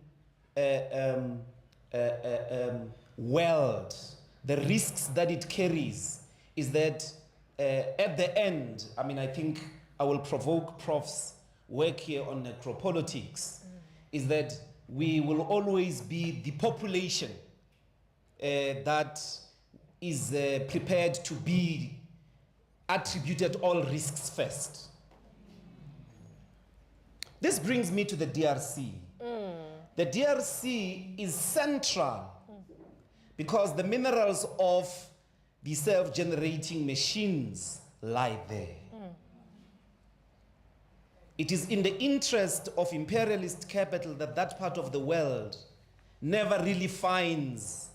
world. The risks that it carries is that at the end, I think I will provoke Prof's work here on necropolitics is that we will always be the population that is prepared to be attributed all risks first. This brings me to the DRC. The DRC is central because the minerals of the self-generating machines lie there. It is in the interest of imperialist capital that that part of the world never really finds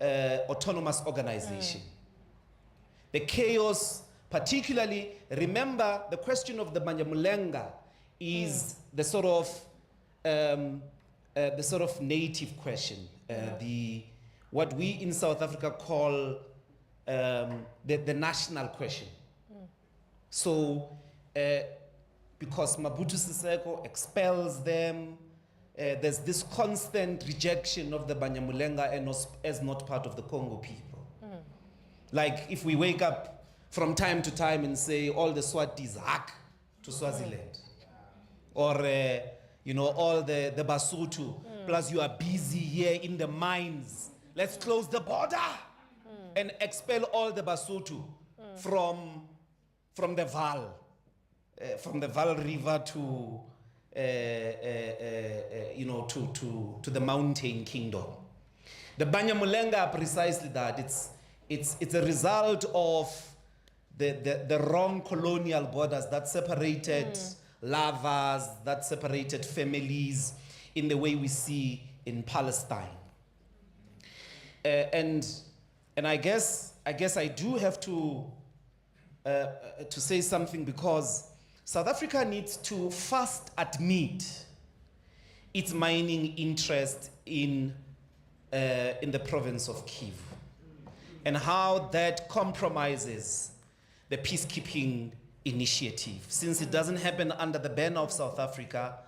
autonomous organization. The chaos, particularly, remember the question of the Banyamulenga is the sort of native question, what we in South Africa call the national question. So, because Mabutu Siseko expels them, there's this constant rejection of the Banyamulenga as not part of the Congo people. Like if we wake up from time to time and say all the Swatis hack to Swaziland, or all the Basotho, plus you are busy here in the mines, let's close the border and expel all the Basotho from the Vaal. From the Vaal River to the mountain kingdom. The Banyamulenga are precisely that. It's a result of the wrong colonial borders that separated lovers, that separated families in the way we see in Palestine. And I guess I do have to say something, because South Africa needs to first admit its mining interest in the province of Kivu and how that compromises the peacekeeping initiative, since it doesn't happen under the banner of South Africa,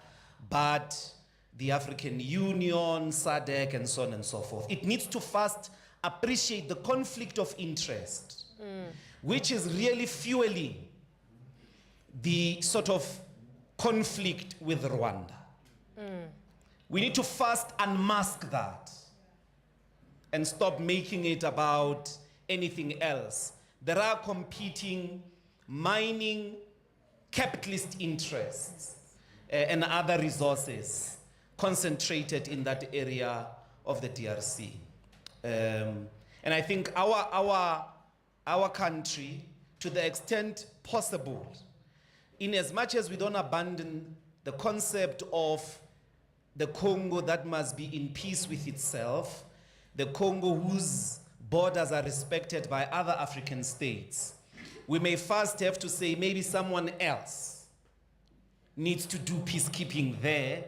but the African Union, SADC, and so on and so forth. It needs to first appreciate the conflict of interest, which is really fueling the sort of conflict with Rwanda. We need to first unmask that and stop making it about anything else. There are competing mining capitalist interests and other resources concentrated in that area of the DRC. And I think our country, to the extent possible, in as much as we don't abandon the concept of the Congo that must be in peace with itself, the Congo whose borders are respected by other African states, we may first have to say maybe someone else needs to do peacekeeping there,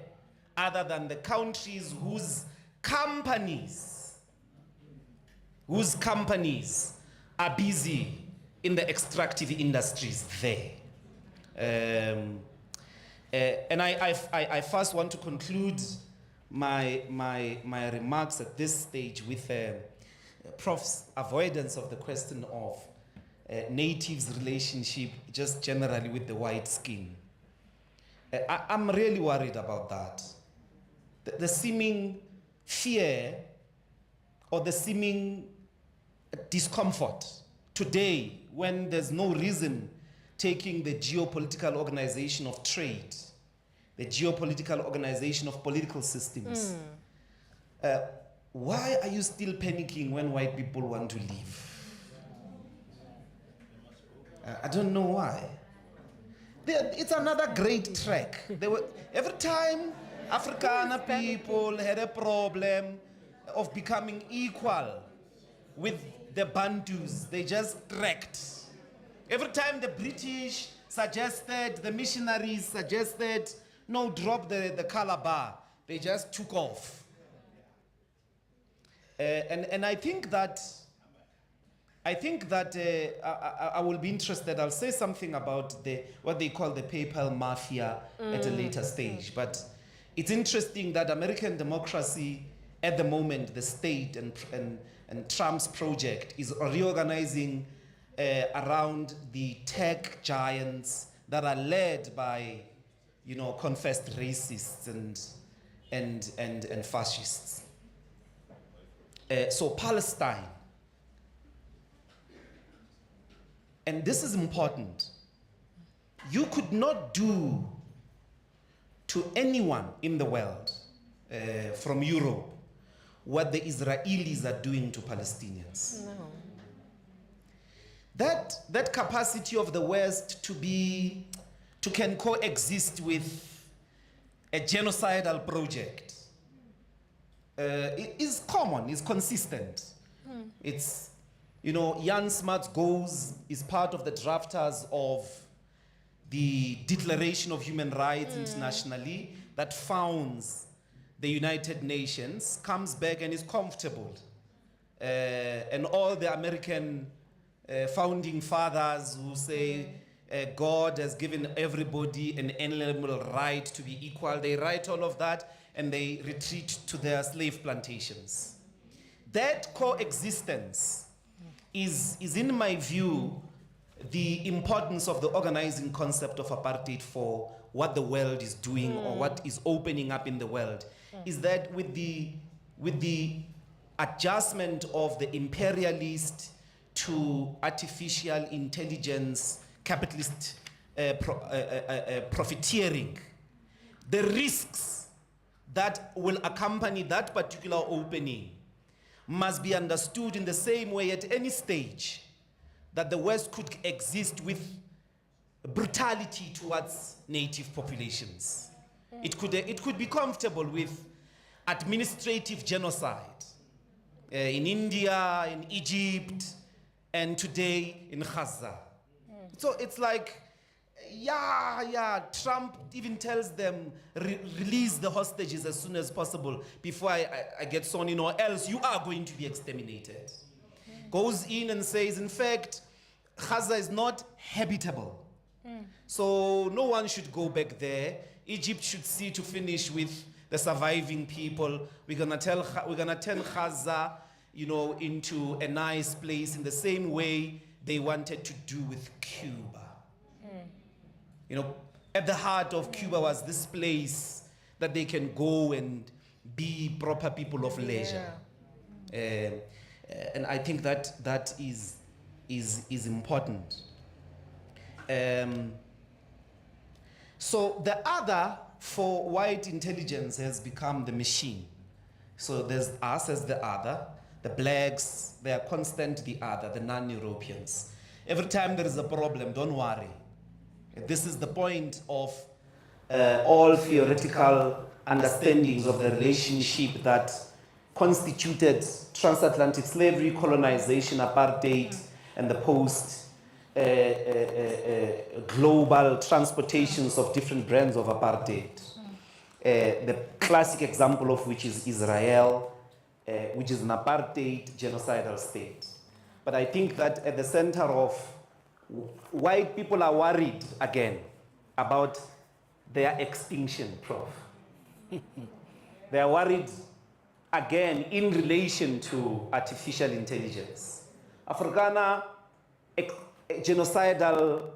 other than the countries whose companies are busy in the extractive industries there. And I first want to conclude my remarks at this stage with Prof's avoidance of the question of natives' relationship just generally with the white skin. I'm really worried about that. The seeming fear or the seeming discomfort today, when there's no reason taking the geopolitical organization of trade, the geopolitical organization of political systems. Why are you still panicking when white people want to leave? I don't know why. It's another great track. Every time Afrikaner people had a problem of becoming equal with the Bantus, they just tracked. Every time the British suggested, the missionaries suggested, no, drop the color bar, they just took off. And I think that I will be interested. I'll say something about what they call the PayPal mafia at a later stage. But it's interesting that American democracy, at the moment, the state and Trump's project is reorganizing around the tech giants that are led by confessed racists and fascists. So Palestine, and this is important, you could not do to anyone in the world from Europe what the Israelis are doing to Palestinians. No. That capacity of the West to can coexist with a genocidal project is common, is consistent. It's, Jan Smuts is part of the drafters of the Declaration of Human Rights internationally that founds the United Nations, comes back and is comfortable. And all the American founding fathers who say God has given everybody an inalienable right to be equal, they write all of that and they retreat to their slave plantations. That coexistence is in my view, the importance of the organizing concept of apartheid for what the world is doing or what is opening up in the world, is that with the adjustment of the imperialist to artificial intelligence, capitalist profiteering, the risks that will accompany that particular opening must be understood in the same way at any stage that the West could exist with brutality towards native populations. It could be comfortable with administrative genocide in India, in Egypt, and today in Gaza. So it's like, Trump even tells them, release the hostages as soon as possible before I get sworn in, or else you are going to be exterminated. Goes in and says, in fact, Gaza is not habitable. So no one should go back there. Egypt should see to finish with the surviving people. We're gonna turn Gaza, into a nice place in the same way they wanted to do with Cuba. At the heart of Cuba was this place that they can go and be proper people of leisure. And I think that is important. So the other for white intelligence has become the machine. So there's us as the other, the blacks, they are constant the other, the non-Europeans. Every time there is a problem, don't worry. This is the point of all theoretical understandings of the relationship that constituted transatlantic slavery, colonization, apartheid, and the global transportations of different brands of apartheid. The classic example of which is Israel, which is an apartheid genocidal state. But I think that at the center of white people are worried again about their extinction, Prof. They are worried again in relation to artificial intelligence. Africana genocidal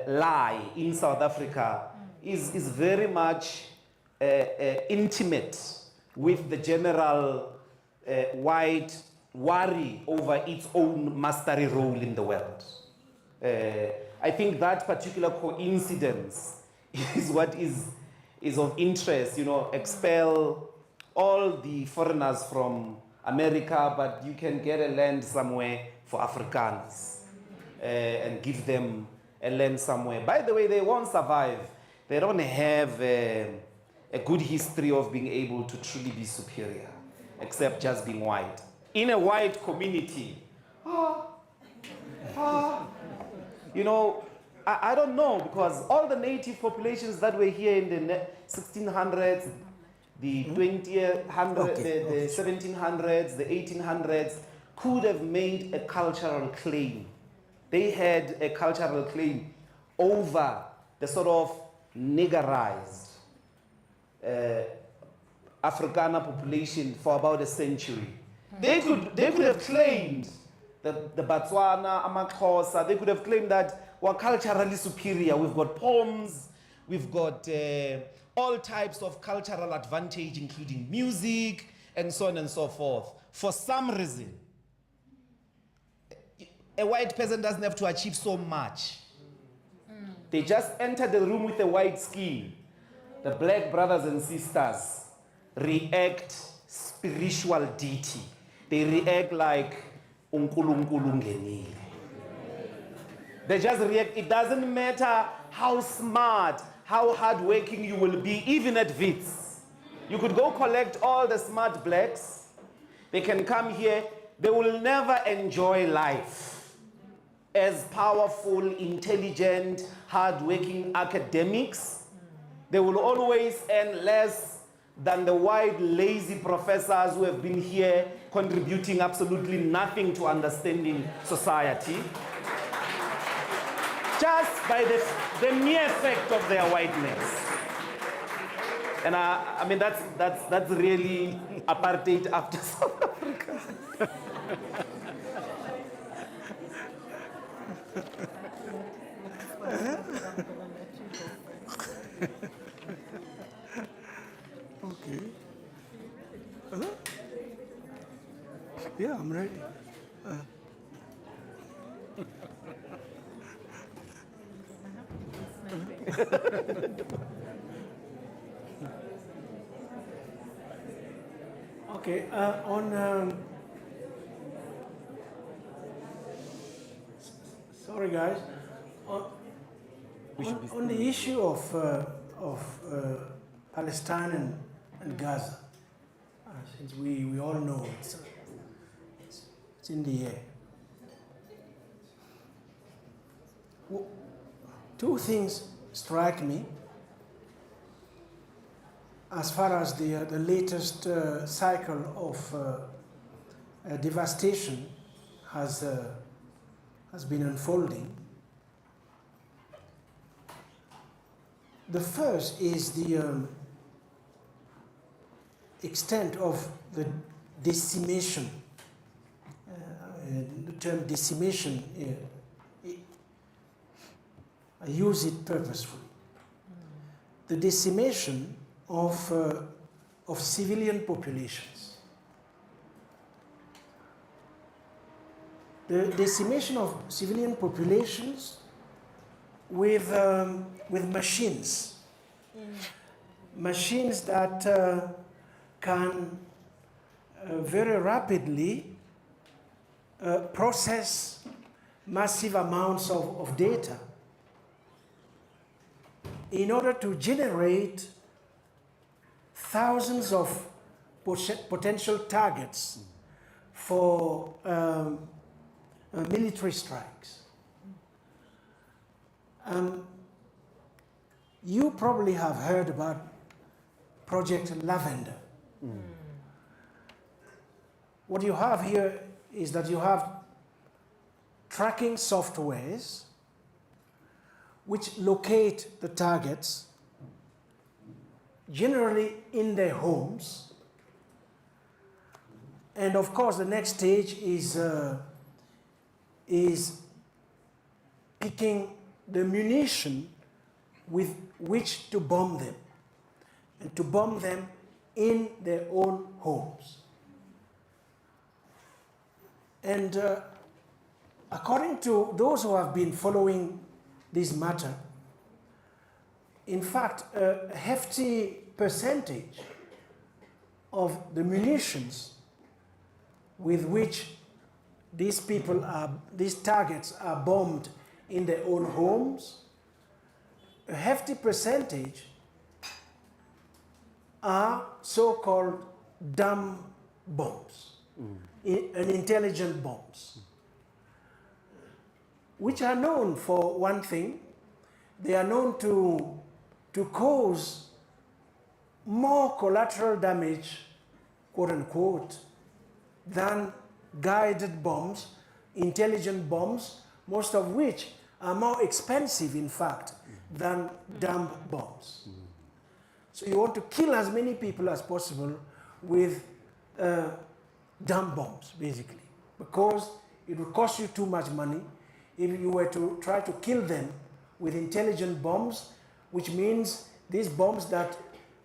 lie in South Africa is very much intimate with the general white worry over its own mastery role in the world. I think that particular coincidence is what is of interest. Expel all the foreigners from America, but you can get a land somewhere for Africans and give them a land somewhere. By the way, they won't survive. They don't have a good history of being able to truly be superior, except just being white. In a white community, I don't know, because all the native populations that were here in the 1600s, the 2000s, the 1700s, the 1800s, could have made a cultural claim. They had a cultural claim over the sort of niggerized Afrikaner population for about a century. They could have claimed that the Botswana, Amaxhosa, they could have claimed that we're culturally superior. We've got poems, We've got all types of cultural advantage, including music and so on and so forth. For some reason, a white person doesn't have to achieve so much. They just enter the room with a white skin. The black brothers and sisters react spiritual deity. They react like unkulunkulu ngenile. They just react. It doesn't matter how smart, how hardworking you will be, even at Wits. You could go collect all the smart blacks. They can come here. They will never enjoy life as powerful, intelligent, hardworking academics. They will always earn less than the white, lazy professors who have been here contributing absolutely nothing to understanding society. Just by the mere fact of their whiteness. And I mean, that's really apartheid after South Africa. Okay. Yeah, I'm ready. Okay, sorry guys, on the issue of Palestine and Gaza, since we all know it's in the air. Two things strike me as far as the latest cycle of devastation has been unfolding. The first is the extent of the decimation. The term decimation, I use it purposefully. The decimation of civilian populations. The decimation of civilian populations with machines. Machines that can very rapidly process massive amounts of data in order to generate thousands of potential targets for military strikes. You probably have heard about Project Lavender. What you have here is that you have tracking softwares which locate the targets generally in their homes, and of course the next stage is picking the munition with which to bomb them, and to bomb them in their own homes. And according to those who have been following this matter, in fact, a hefty percentage of the munitions with which these targets are bombed in their own homes, a hefty percentage are so-called dumb bombs, unintelligent bombs, which are known for one thing. They are known to cause more collateral damage, quote unquote, than guided bombs, intelligent bombs, most of which are more expensive, in fact, than dumb bombs. So you want to kill as many people as possible with dumb bombs, basically, because it would cost you too much money. If you were to try to kill them with intelligent bombs, which means these bombs that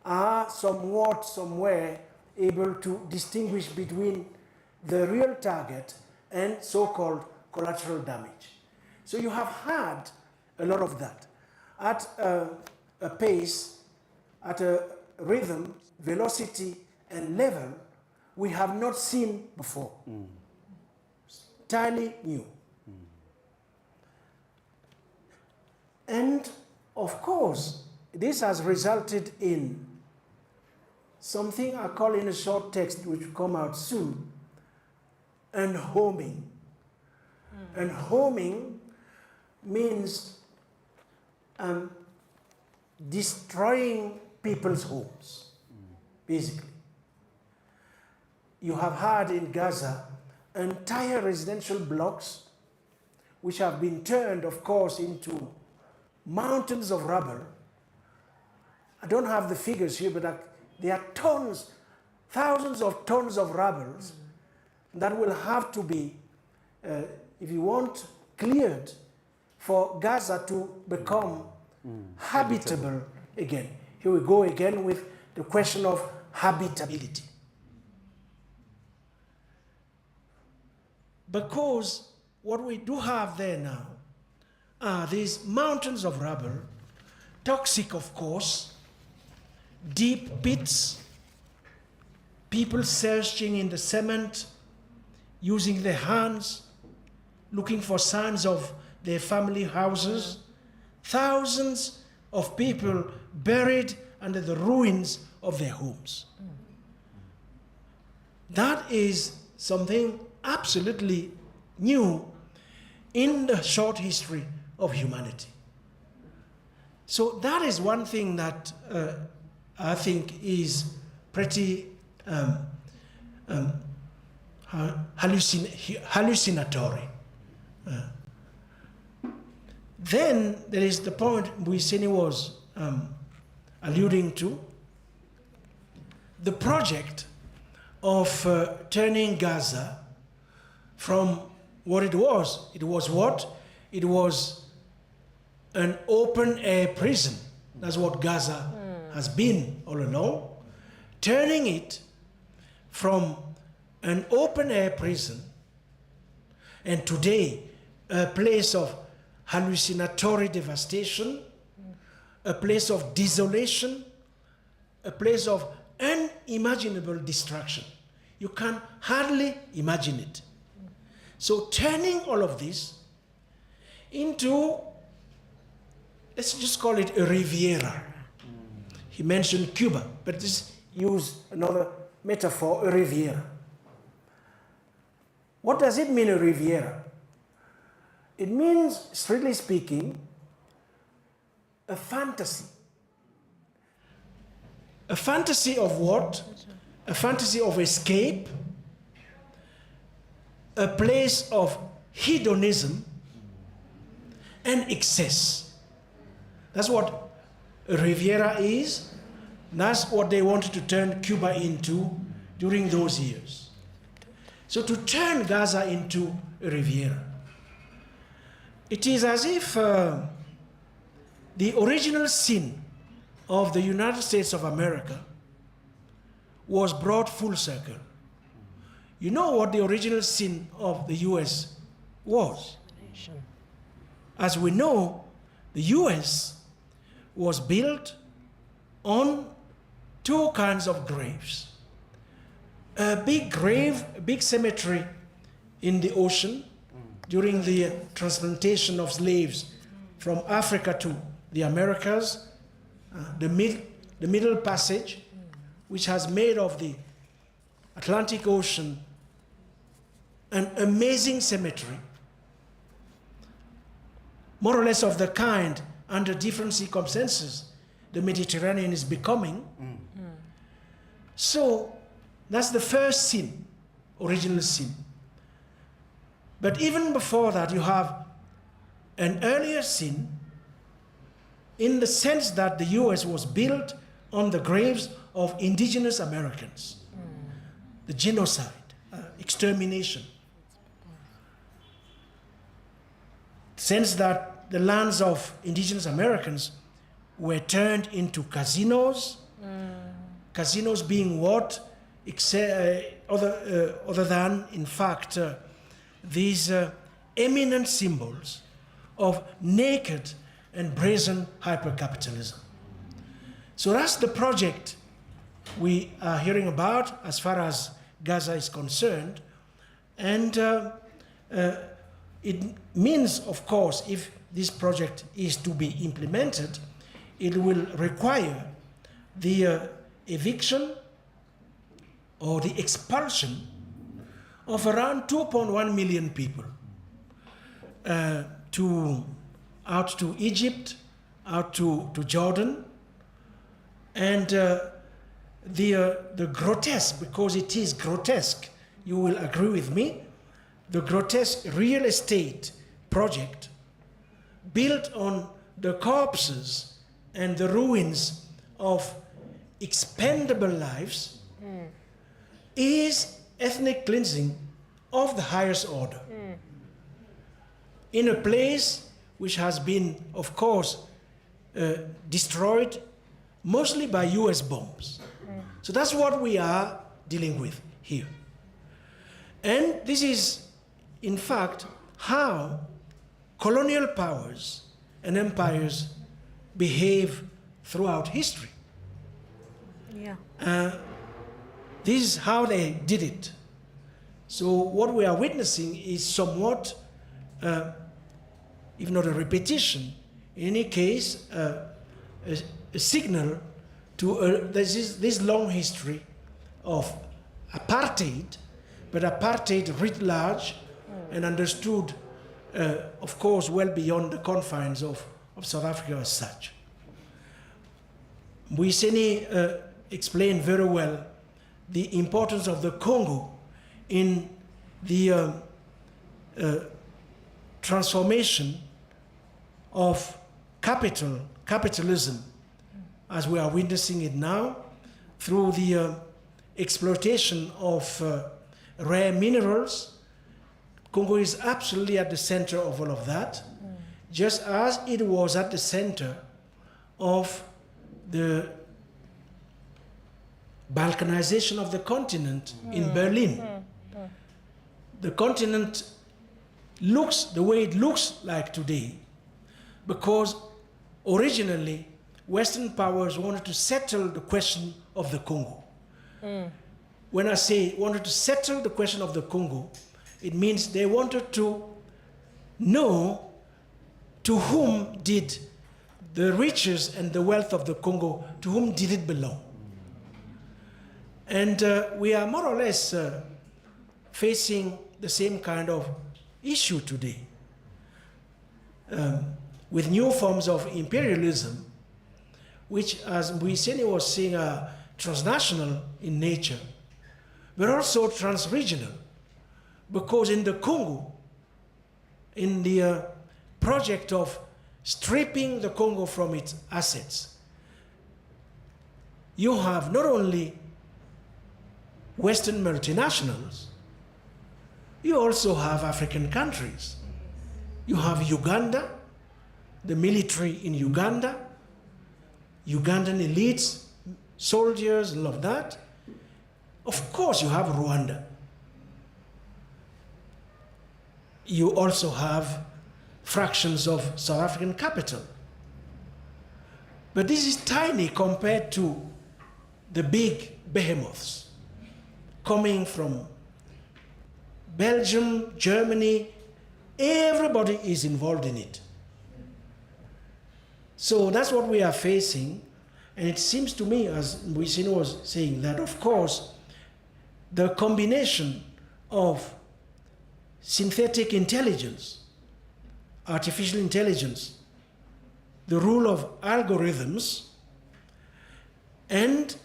are somewhat, somewhere able to distinguish between the real target and so-called collateral damage. So you have had a lot of that at a pace, at a rhythm, velocity, and level we have not seen before. Entirely new. And of course, this has resulted in something I call in a short text, which will come out soon, unhoming. Unhoming means destroying people's homes, basically. You have had in Gaza entire residential blocks which have been turned, of course, into mountains of rubble. I don't have the figures here, but there are tons, thousands of tons of rubble that will have to be, if you want, cleared for Gaza to become habitable again. Here we go again with the question of habitability. Because what we do have there now are these mountains of rubble, toxic of course, deep pits, people searching in the cement, using their hands, looking for signs of their family houses, thousands of people buried under the ruins of their homes. That is something absolutely new in the short history of humanity. So that is one thing that I think is pretty hallucinatory. Then there is the point Mbuyiseni was alluding to, the project of turning Gaza from what it was. It was what? It was an open-air prison. That's what Gaza has been all along. Turning it from an open-air prison, and today a place of hallucinatory devastation, a place of desolation, a place of unimaginable destruction. You can hardly imagine it. So turning all of this into, let's just call it a Riviera. He mentioned Cuba, but just use another metaphor, a Riviera. What does it mean, a Riviera? It means, strictly speaking, a fantasy. A fantasy of what? A fantasy of escape, a place of hedonism and excess. That's what a Riviera is. That's what they wanted to turn Cuba into during those years. So to turn Gaza into a Riviera, it is as if the original sin of the United States of America was brought full circle. You know what the original sin of the US was? As we know, the US was built on two kinds of graves. A big grave, a big cemetery in the ocean during the transplantation of slaves from Africa to the Americas, the Middle Passage, which has made of the Atlantic Ocean an amazing cemetery, more or less of the kind under different circumstances the Mediterranean is becoming. So that's the first sin, original sin. But even before that, you have an earlier sin in the sense that the US was built on the graves of indigenous Americans. The genocide, extermination. Sense that the lands of indigenous Americans were turned into casinos. Casinos being what? Other than, in fact, these eminent symbols of naked and brazen hypercapitalism. So that's the project we are hearing about as far as Gaza is concerned. And it means, of course, if this project is to be implemented, it will require the eviction or the expulsion of around 2.1 million people out to Egypt, out to Jordan, and the grotesque, because it is grotesque, you will agree with me, the grotesque real estate project built on the corpses and the ruins of expendable lives is ethnic cleansing of the highest order. In a place which has been, of course, destroyed mostly by US bombs. So that's what we are dealing with here. And this is, in fact, how colonial powers and empires behave throughout history. Yeah. This is how they did it. So what we are witnessing is somewhat, if not a repetition, in any case, a signal to this long history of apartheid, but apartheid writ large and understood, of course, well beyond the confines of South Africa as such. Mbuyiseni explained very well the importance of the Congo in the transformation of capitalism as we are witnessing it now through the exploitation of rare minerals. Congo is absolutely at the center of all of that, just as it was at the center of the balkanization of the continent in Berlin. The continent looks the way it looks like today because originally Western powers wanted to settle the question of the Congo. When I say wanted to settle the question of the Congo, it means they wanted to know to whom did the riches and the wealth of the Congo, to whom did it belong? And we are more or less facing the same kind of issue today with new forms of imperialism, which, as Mbuyiseni was saying, are transnational in nature, but also transregional. Because in the Congo, in the project of stripping the Congo from its assets, you have not only Western multinationals, you also have African countries. You have Uganda, the military in Uganda, Ugandan elites, soldiers, and all of that. Of course, you have Rwanda. You also have fractions of South African capital. But this is tiny compared to the big behemoths coming from Belgium, Germany. Everybody is involved in it. So that's what we are facing. And it seems to me, as Mbuyiseni was saying, that of course, the combination of synthetic intelligence, artificial intelligence, the rule of algorithms, and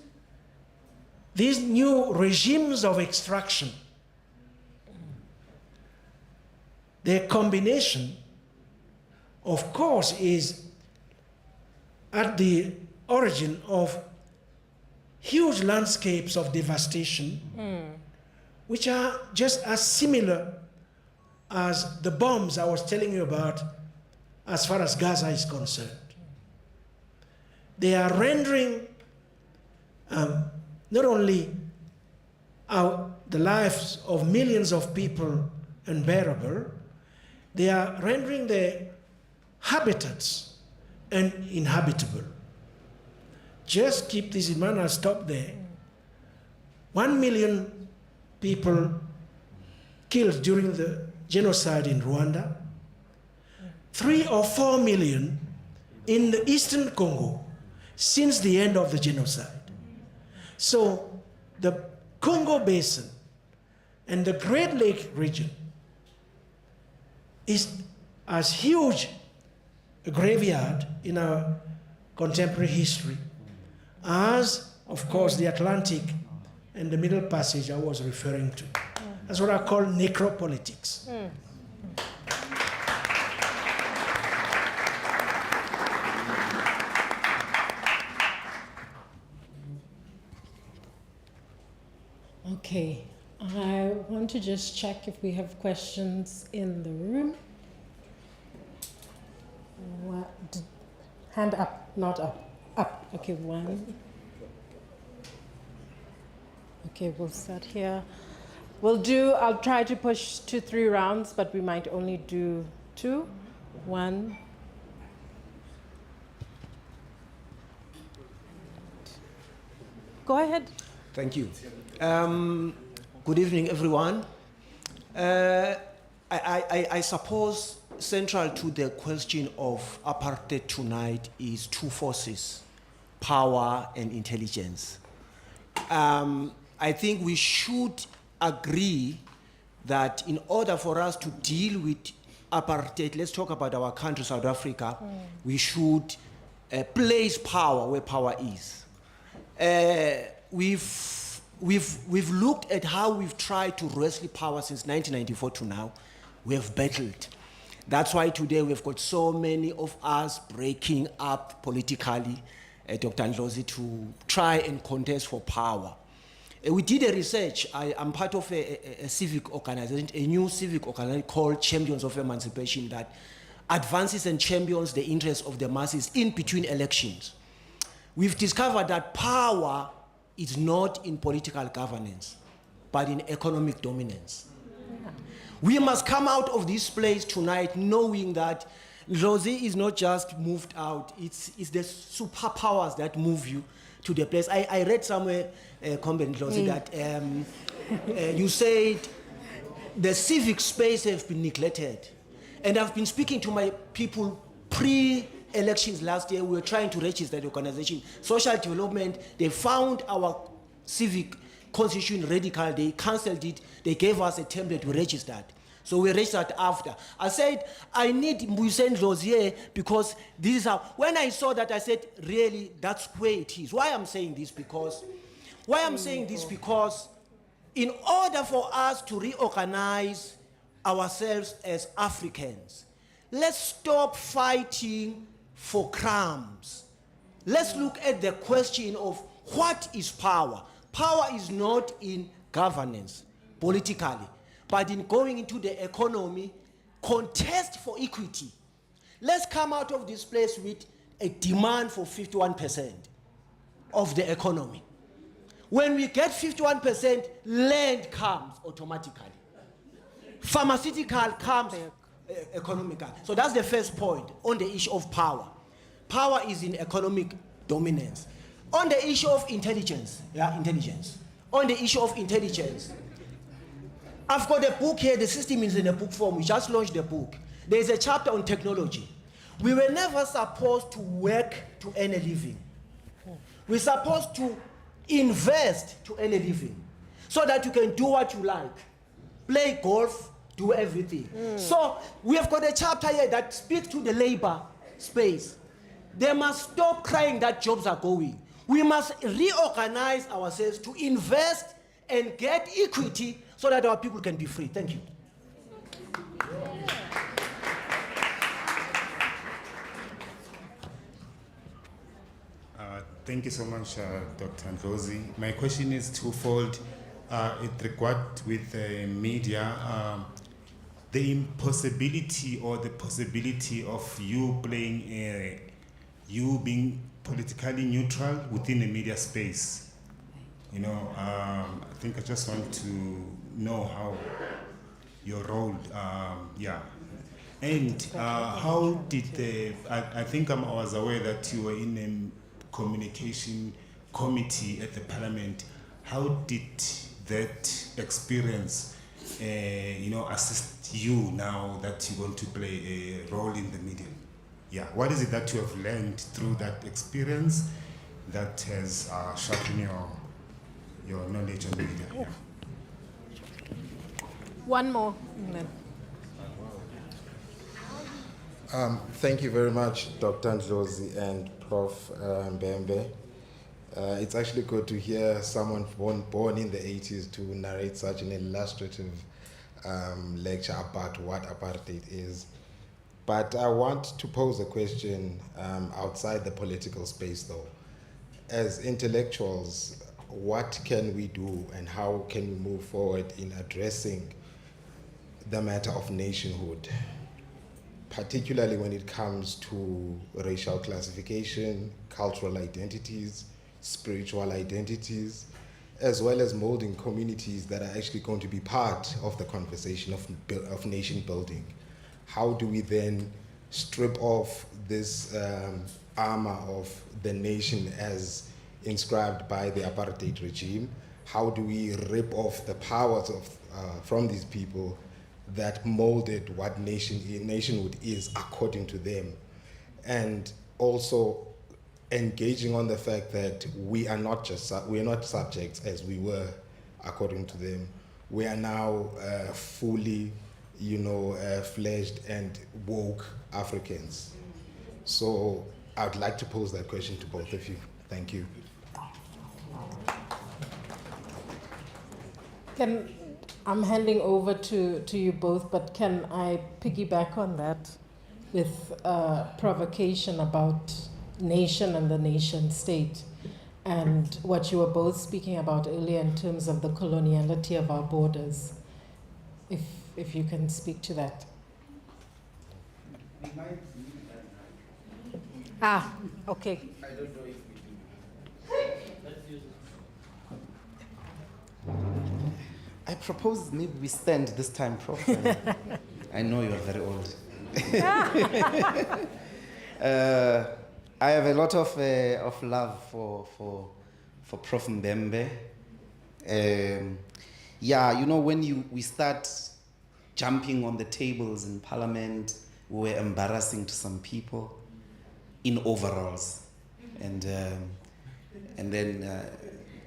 these new regimes of extraction, their combination, of course, is at the origin of huge landscapes of devastation, which are just as similar as the bombs I was telling you about as far as Gaza is concerned. they are rendering not only the lives of millions of people unbearable, they are rendering the habitats uninhabitable. Just keep this in mind, I'll stop there. 1 million people killed during the genocide in Rwanda, 3 or 4 million in the eastern Congo since the end of the genocide. So the Congo Basin and the Great Lake region is as huge a graveyard in our contemporary history as, of course, the Atlantic and the Middle Passage I was referring to. That's what I call necropolitics. Okay, I want to just check if we have questions in the room. Hand up, not up. Up. Okay, 1. Okay, we'll start here. I'll try to push to 3 rounds, but we might only do 2. 1. Go ahead. Thank you. Good evening, everyone. I suppose central to the question of apartheid tonight is 2 forces, power and intelligence. I think we should agree that in order for us to deal with apartheid, let's talk about our country, South Africa, we should place power where power is. We've looked at how we've tried to wrestle power since 1994 to now. We have battled. That's why today we've got so many of us breaking up politically, Dr. Ndlozi, to try and contest for power. We did a research. I'm part of a civic organization, a new civic organization called Champions of Emancipation that advances and champions the interests of the masses in between elections. We've discovered that power is not in political governance, but in economic dominance. Yeah. We must come out of this place tonight knowing that Ndlozi is not just moved out, it's the superpowers that move you to the place. I read somewhere, Ndlozi, that you said the civic space has been neglected. And I've been speaking to my people pre-elections last year. We were trying to register the organization. Social development, they found our civic constitution radical. They cancelled it. They gave us a template to register. So we registered after. I said, I need Mbuyiseni Ndlozi here because this is how. When I saw that, I said, really, that's where it is. Why I'm saying this? Because in order for us to reorganize ourselves as Africans, let's stop fighting for crumbs. Let's look at the question of what is power. Power is not in governance, politically, but in going into the economy, contest for equity. Let's come out of this place with a demand for 51% of the economy. When we get 51%, land comes automatically. Pharmaceutical comes economical. So that's the first point on the issue of power. Power is in economic dominance. On the issue of intelligence, on the issue of intelligence, I've got a book here, the system is in a book form, we just launched the book. There's a chapter on technology. We were never supposed to work to earn a living. We're supposed to invest to earn a living so that you can do what you like. Play golf, do everything. So we have got a chapter here that speaks to the labor space. They must stop crying that jobs are going. We must reorganize ourselves to invest and get equity so that our people can be free. Thank you. Thank you so much, Dr. Ndlozi. My question is twofold. It regards with the media, the impossibility or the possibility of you playing, you being politically neutral within the media space. You know, I think I just want to know how your role, yeah. And how did I think I was aware that you were in a communication committee at the parliament. How did that experience, you know, assist you now that you're going to play a role in the media? Yeah, what is it that you have learned through that experience that has sharpened your knowledge on media? Yeah. One more. and then- Thank you very much, Dr. Ndlozi and Prof Mbembe. It's actually good to hear someone born in the 80s to narrate such an illustrative lecture about what apartheid is. But I want to pose a question outside the political space, though. As intellectuals, what can we do and how can we move forward in addressing the matter of nationhood, particularly when it comes to racial classification, cultural identities, spiritual identities, as well as molding communities that are actually going to be part of the conversation of nation building? How do we then strip off this armor of the nation as inscribed by the apartheid regime? How do we rip off the powers of, from these people that molded what nationhood is according to them? And also engaging on the fact that we are not subjects as we were according to them. We are now fully, fledged and woke Africans. So I'd like to pose that question to both of you. Thank you. I'm handing over to you both, but can I piggyback on that with provocation about nation and the nation state and what you were both speaking about earlier in terms of the coloniality of our borders, if you can speak to that. Okay. I don't know if we do. I propose maybe we stand this time, Prof. I know you are very old. I have a lot of love for Prof Mbembe. When we start jumping on the tables in Parliament, we were embarrassing to some people in overalls, and then.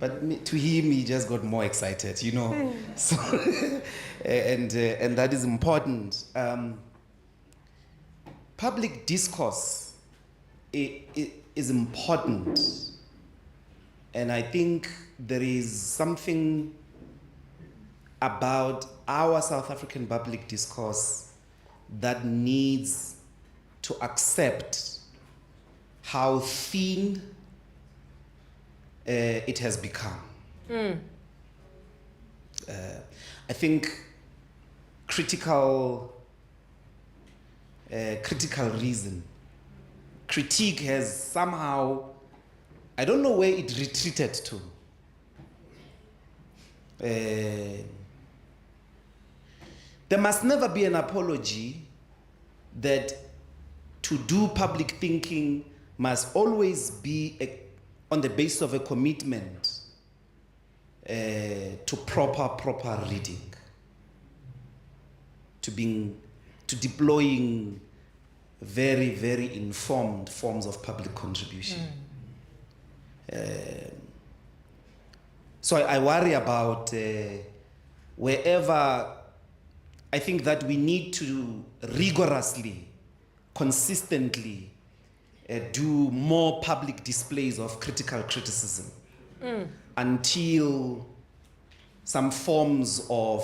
But to him, he just got more excited, So, and that is important. Public discourse is important, and I think there is something about our South African public discourse that needs to accept how thin it has become. I think critical reason, critique has somehow, I don't know where it retreated to. There must never be an apology that to do public thinking must always be on the basis of a commitment to proper reading, to deploying very, very informed forms of public contribution. So I worry about wherever I think that we need to rigorously, consistently do more public displays of critical criticism until some forms of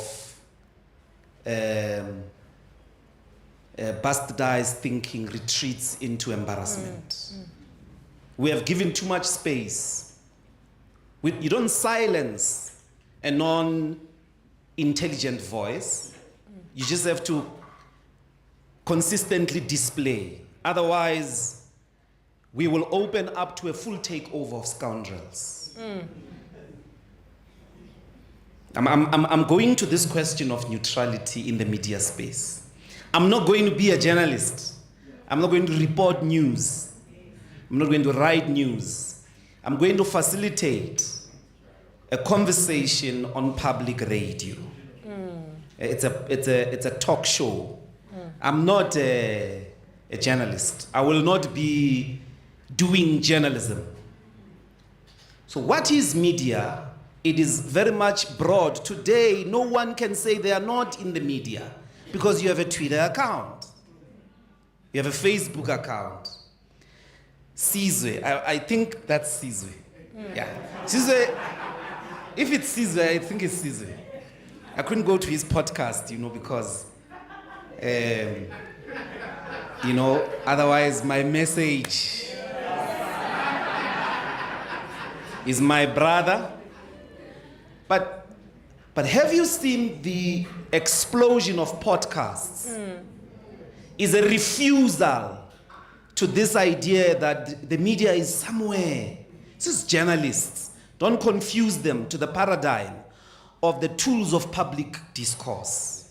bastardized thinking retreats into embarrassment. We have given too much space. You don't silence a non-intelligent voice. You just have to consistently display. Otherwise, we will open up to a full takeover of scoundrels. I'm going to this question of neutrality in the media space. I'm not going to be a journalist. I'm not going to report news. I'm not going to write news. I'm going to facilitate a conversation on public radio. It's a talk show. I'm not a journalist. I will not be doing journalism. So what is media? It is very much broad. Today, no one can say they are not in the media because you have a Twitter account. You have a Facebook account. Sizwe, I think that's Sizwe. Yeah. Sizwe, if it's Sizwe, I think it's Sizwe. I couldn't go to his podcast, because, otherwise my message is my brother. But have you seen the explosion of podcasts? Is a refusal to this idea that the media is somewhere. This is journalists. Don't confuse them to the paradigm of the tools of public discourse.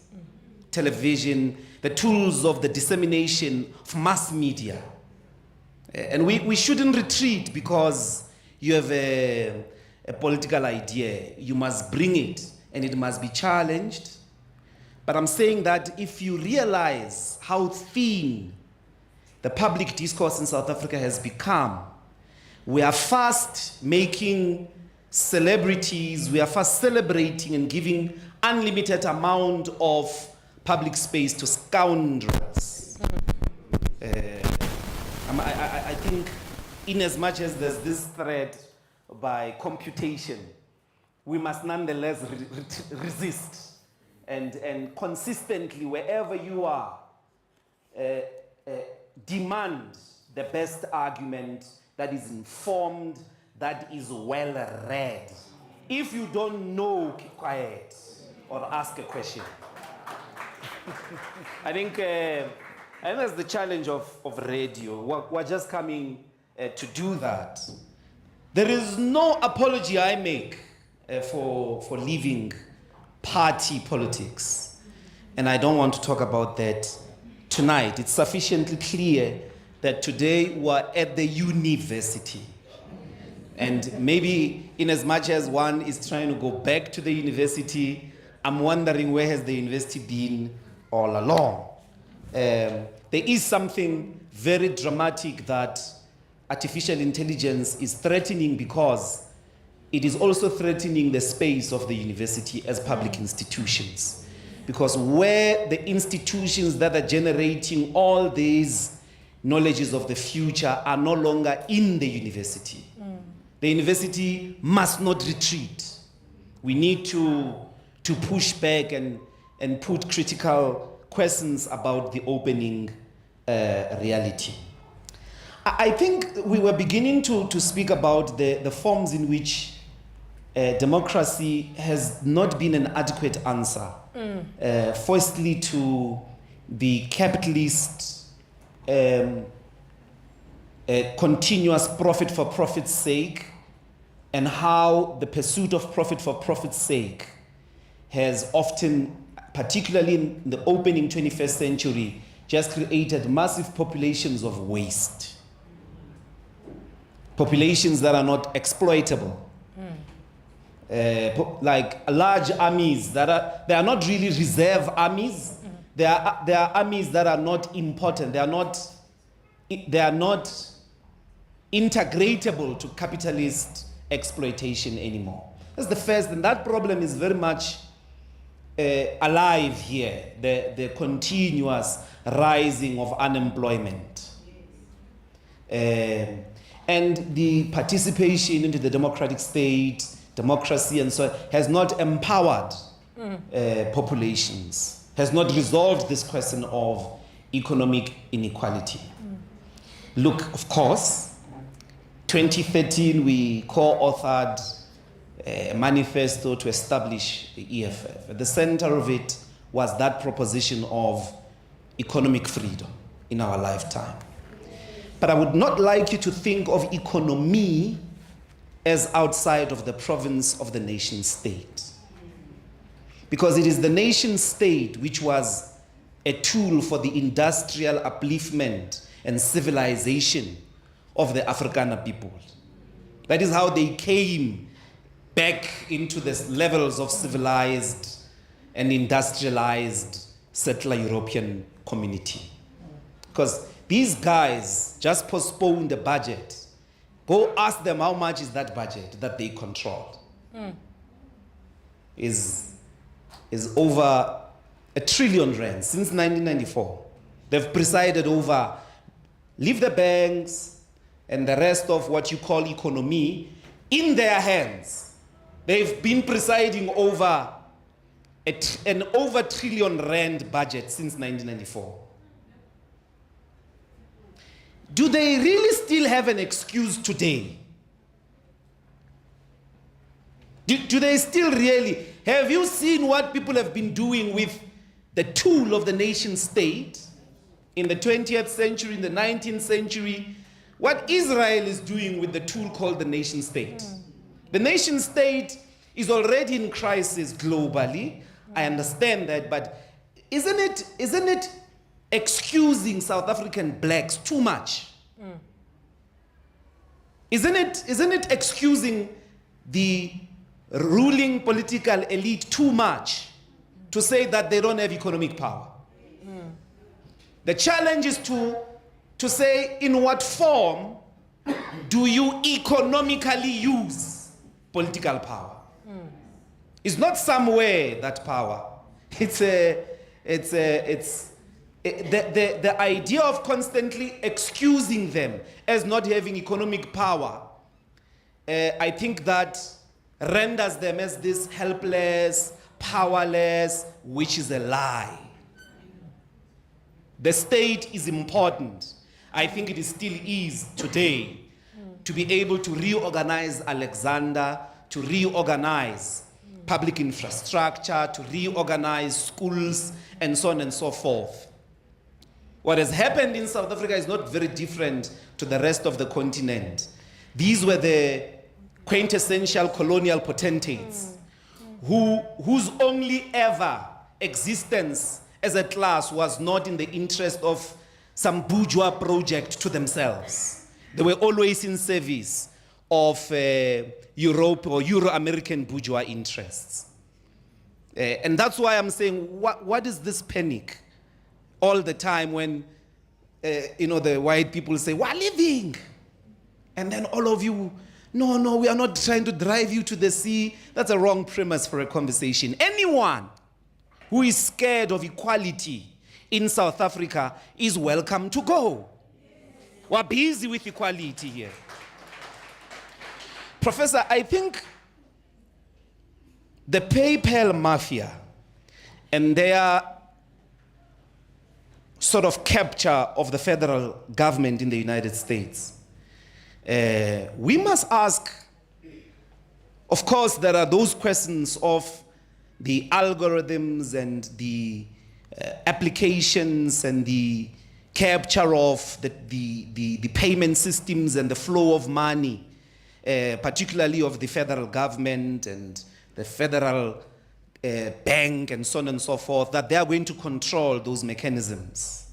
Television, the tools of the dissemination of mass media. And we shouldn't retreat because you have a political idea. You must bring it and it must be challenged. But I'm saying that if you realize how thin the public discourse in South Africa has become, we are fast making celebrities, we are fast celebrating and giving unlimited amount of public space to scoundrels. I think in as much as there's this threat by computation, we must nonetheless resist and consistently, wherever you are, demand the best argument that is informed, that is well read. If you don't know, keep quiet or ask a question. I think that's the challenge of radio. We're just coming to do that. There is no apology I make for leaving party politics. And I don't want to talk about that tonight. It's sufficiently clear that today we're at the university. And maybe in as much as one is trying to go back to the university, I'm wondering where has the university been all along. There is something very dramatic that artificial intelligence is threatening because it is also threatening the space of the university as public institutions. Because where the institutions that are generating all these knowledges of the future are no longer in the university, the university must not retreat. We need to push back and put critical questions about the opening reality. I think we were beginning to speak about the forms in which democracy has not been an adequate answer. Firstly, to the capitalist continuous profit for profit's sake, and how the pursuit of profit for profit's sake has often, particularly in the opening 21st century, just created massive populations of waste. Populations that are not exploitable. Like large armies they are not really reserve armies. They are armies that are not important. They are not integratable to capitalist exploitation anymore. That's the first, and that problem is very much alive here. The continuous rising of unemployment. And the participation into the democratic state, democracy and so on, has not empowered populations, has not resolved this question of economic inequality. Look, of course, 2013 we co-authored a manifesto to establish the EFF. At the center of it was that proposition of economic freedom in our lifetime. But I would not like you to think of economy as outside of the province of the nation state. Because it is the nation state which was a tool for the industrial upliftment and civilization of the Afrikaner people. That is how they came back into the levels of civilized and industrialized settler European community. Because these guys just postponed the budget. Go ask them how much is that budget that they control. Is over R1 trillion since 1994. They've presided over, leave the banks and the rest of what you call economy in their hands. They've been presiding over an over R1 trillion budget since 1994. Do they really still have an excuse today? Do they still really? Have you seen what people have been doing with the tool of the nation state in the 20th century, in the 19th century? What Israel is doing with the tool called the nation state. The nation state is already in crisis globally. I understand that, but isn't it excusing South African blacks too much? Isn't it excusing the ruling political elite too much to say that they don't have economic power? The challenge is to say, in what form do you economically use political power? It's not somewhere that power. The idea of constantly excusing them as not having economic power, I think that renders them as this helpless, powerless, which is a lie. The state is important. I think it still is today to be able to reorganize Alexander, to reorganize public infrastructure, to reorganize schools, and so on and so forth. What has happened in South Africa is not very different to the rest of the continent. These were the quintessential colonial potentates whose only ever existence as a class was not in the interest of some bourgeois project to themselves. They were always in service of Europe or Euro-American bourgeois interests. And that's why I'm saying, what is this panic all the time when the white people say, we're leaving. And then all of you, no, we are not trying to drive you to the sea. That's a wrong premise for a conversation. Anyone who is scared of equality in South Africa is welcome to go. We're busy with equality here. Professor, I think the PayPal mafia and their sort of capture of the federal government in the United States, we must ask, of course, there are those questions of the algorithms and the applications and the capture of the payment systems and the flow of money, particularly of the federal government and the federal bank and so on and so forth, that they are going to control those mechanisms.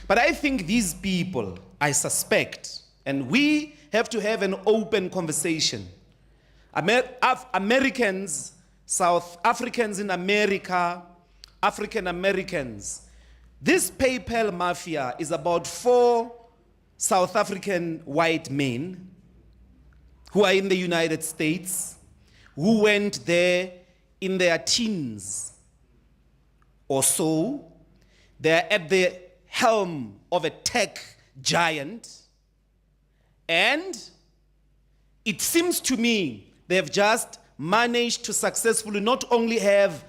But I think these people, I suspect, and we have to have an open conversation. Americans, South Africans in America, African Americans, this PayPal mafia is about 4 South African white men who are in the United States, who went there in their teens or so. They're at the helm of a tech giant. And it seems to me they've just managed to successfully not only have,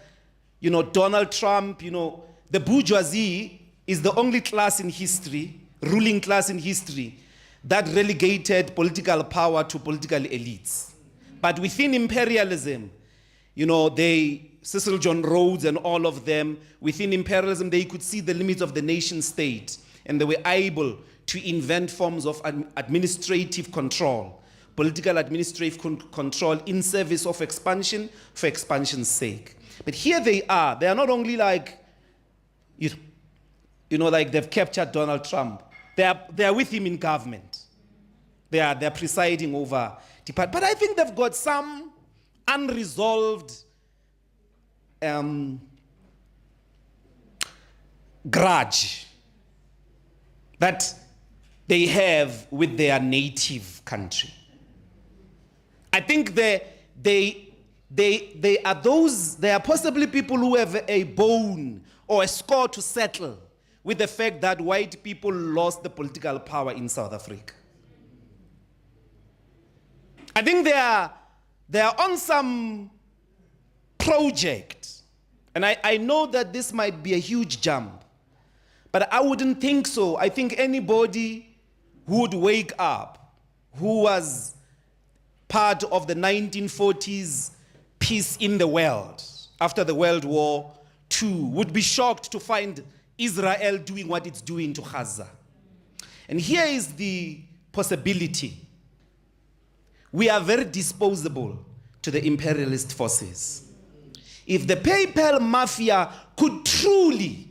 Donald Trump, the bourgeoisie is the only class in history, ruling class in history, that relegated political power to political elites. But within imperialism, Cecil John Rhodes and all of them, within imperialism, they could see the limits of the nation state, and they were able to invent forms of administrative control, political administrative control in service of expansion for expansion's sake. But here they are not only like, you know, like they've captured Donald Trump. They are with him in government. They're presiding over department. But I think they've got some unresolved grudge that they have with their native country. I think they are possibly people who have a bone or a score to settle with the fact that white people lost the political power in South Africa. I think they are on some project, and I know that this might be a huge jump, but I wouldn't think so. I think anybody who would wake up, who was part of the 1940s peace in the world after the World War II, would be shocked to find Israel doing what it's doing to Gaza. And here is the possibility. We are very disposable to the imperialist forces. If the PayPal mafia could truly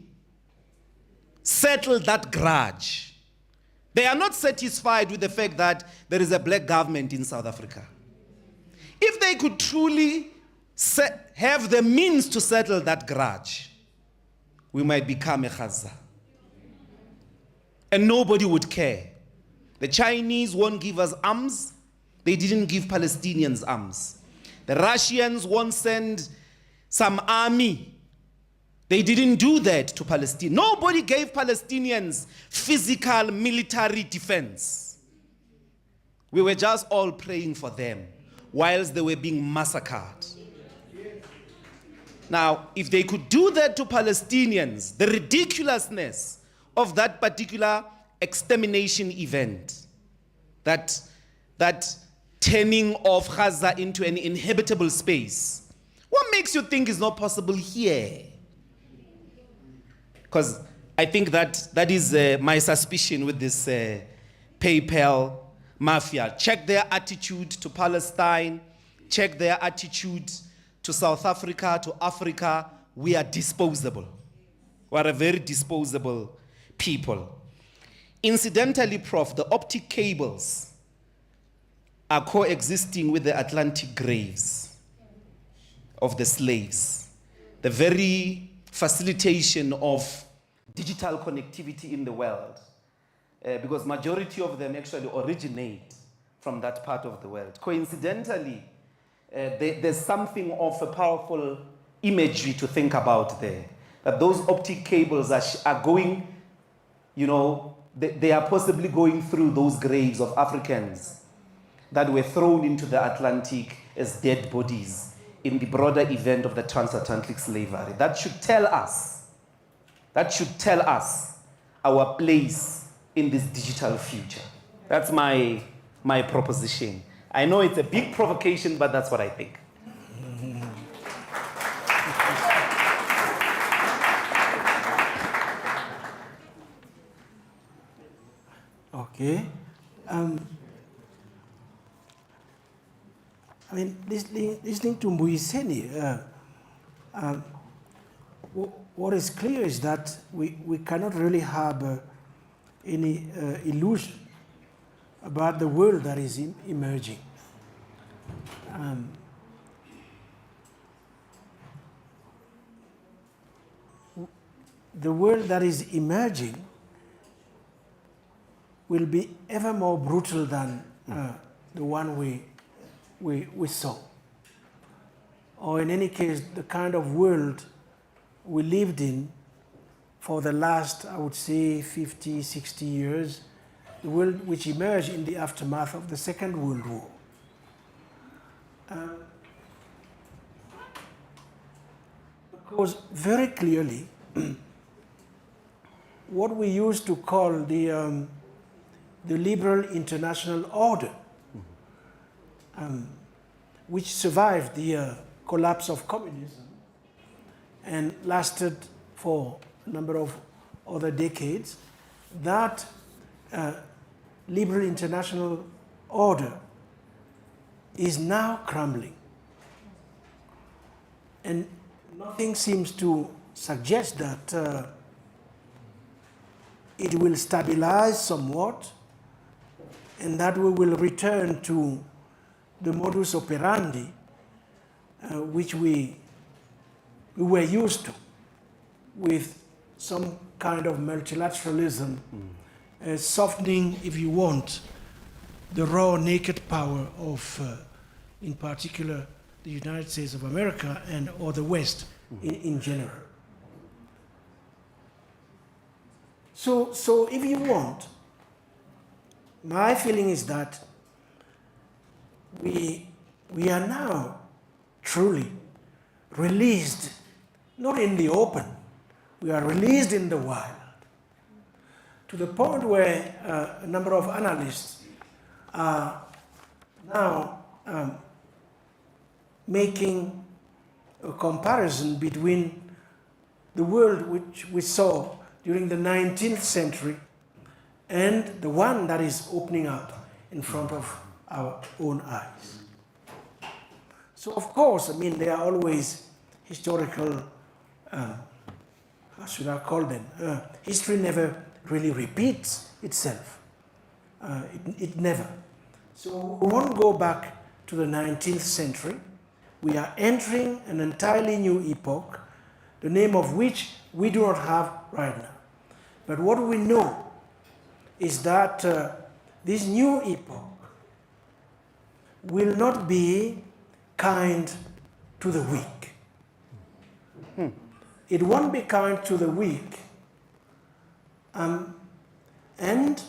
settle that grudge, they are not satisfied with the fact that there is a black government in South Africa. If they could truly have the means to settle that grudge, we might become a Gaza. And nobody would care. The Chinese won't give us arms. They didn't give Palestinians arms. The Russians won't send some army. They didn't do that to Palestine. Nobody gave Palestinians physical military defense. We were just all praying for them whilst they were being massacred. Now, if they could do that to Palestinians, the ridiculousness of that particular extermination event, that turning of Gaza into an inhabitable space, what makes you think is not possible here? Because I think that is my suspicion with this PayPal mafia. Check their attitude to Palestine. Check their attitude to South Africa, to Africa. We are disposable. We are a very disposable people. Incidentally, Prof, the optic cables are coexisting with the Atlantic graves of the slaves. The very facilitation of digital connectivity in the world, because majority of them actually originate from that part of the world. Coincidentally, there's something of a powerful imagery to think about there, that those optic cables are going, you know, they are possibly going through those graves of Africans that were thrown into the Atlantic as dead bodies in the broader event of the transatlantic slavery. That should tell us our place in this digital future. That's my proposition. I know it's a big provocation, but that's what I think. Okay. I mean, listening to Mbuyiseni, what is clear is that we cannot really have any illusion about the world that is emerging. The world that is emerging will be ever more brutal than the one we saw. Or in any case, the kind of world we lived in for the last, I would say, 50, 60 years, the world which emerged in the aftermath of the Second World War. Because very clearly, what we used to call the liberal international order, which survived the collapse of communism and lasted for a number of other decades, that liberal international order is now crumbling. And nothing seems to suggest that it will stabilize somewhat and that we will return to the modus operandi which we were used to, with some kind of multilateralism, softening, if you want, the raw, naked power of, in particular, the United States of America or the West in general. So if you want, my feeling is that we are now truly released, not in the open, we are released in the wild, to the point where a number of analysts are now making a comparison between the world which we saw during the 19th century and the one that is opening up in front of our own eyes. So of course, I mean, there are always historical, how should I call them? History never really repeats itself. It never. So we won't go back to the 19th century. We are entering an entirely new epoch, the name of which we do not have right now. But what we know is that this new epoch will not be kind to the weak. It won't be kind to the weak, and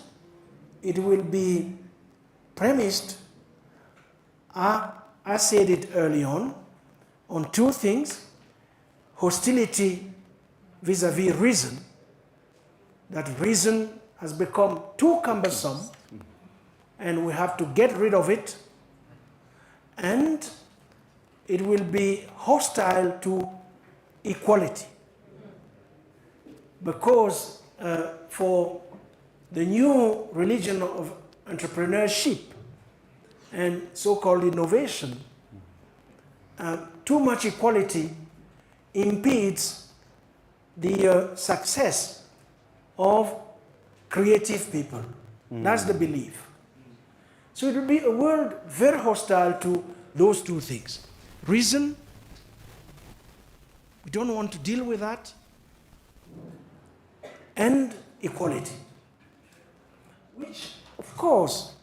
it will be premised, I said it early on two things: hostility vis-à-vis reason, that reason has become too cumbersome and we have to get rid of it, and it will be hostile to equality, because for the new religion of entrepreneurship and so-called innovation, too much equality impedes the success of creative people. That's the belief. So it will be a world very hostile to those two things. Reason, we don't want to deal with that, and equality, which of course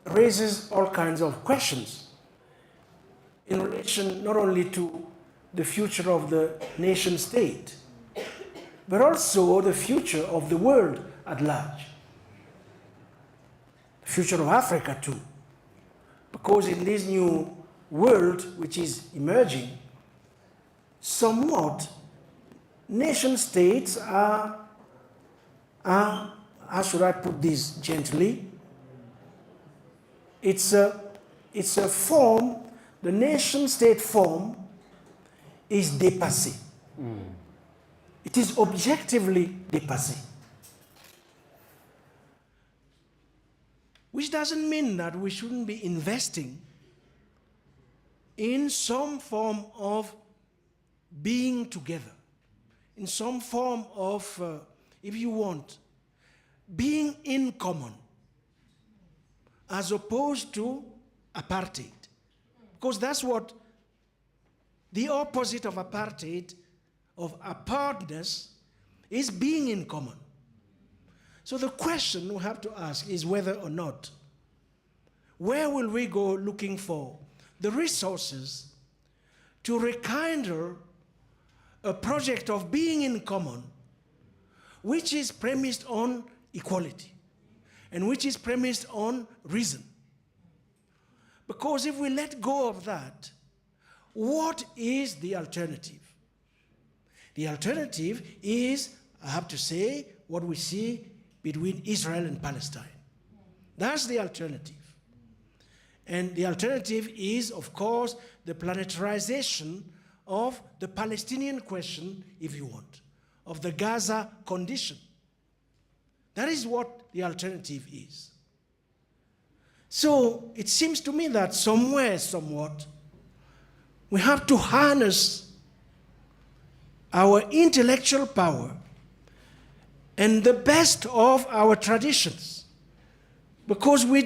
raises all kinds of questions in relation not only to the future of the nation state, but also the future of the world at large. The future of Africa too. Because in this new world which is emerging, somewhat nation states are, how should I put this gently? It's a form, the nation state form is dépassé. It is objectively dépassé. Which doesn't mean that we shouldn't be investing in some form of being together, in some form of, if you want, being in common, as opposed to apartheid. Because that's what the opposite of apartheid, of apartness, is being in common. So the question we have to ask is whether or not, where will we go looking for the resources to rekindle a project of being in common, which is premised on equality and which is premised on reason. Because if we let go of that, what is the alternative? The alternative is, I have to say, what we see between Israel and Palestine. That's the alternative. And the alternative is, of course, the planetarization of the Palestinian question, if you want, of the Gaza condition. That is what the alternative is. So it seems to me that somewhere, somewhat, we have to harness our intellectual power and the best of our traditions, because we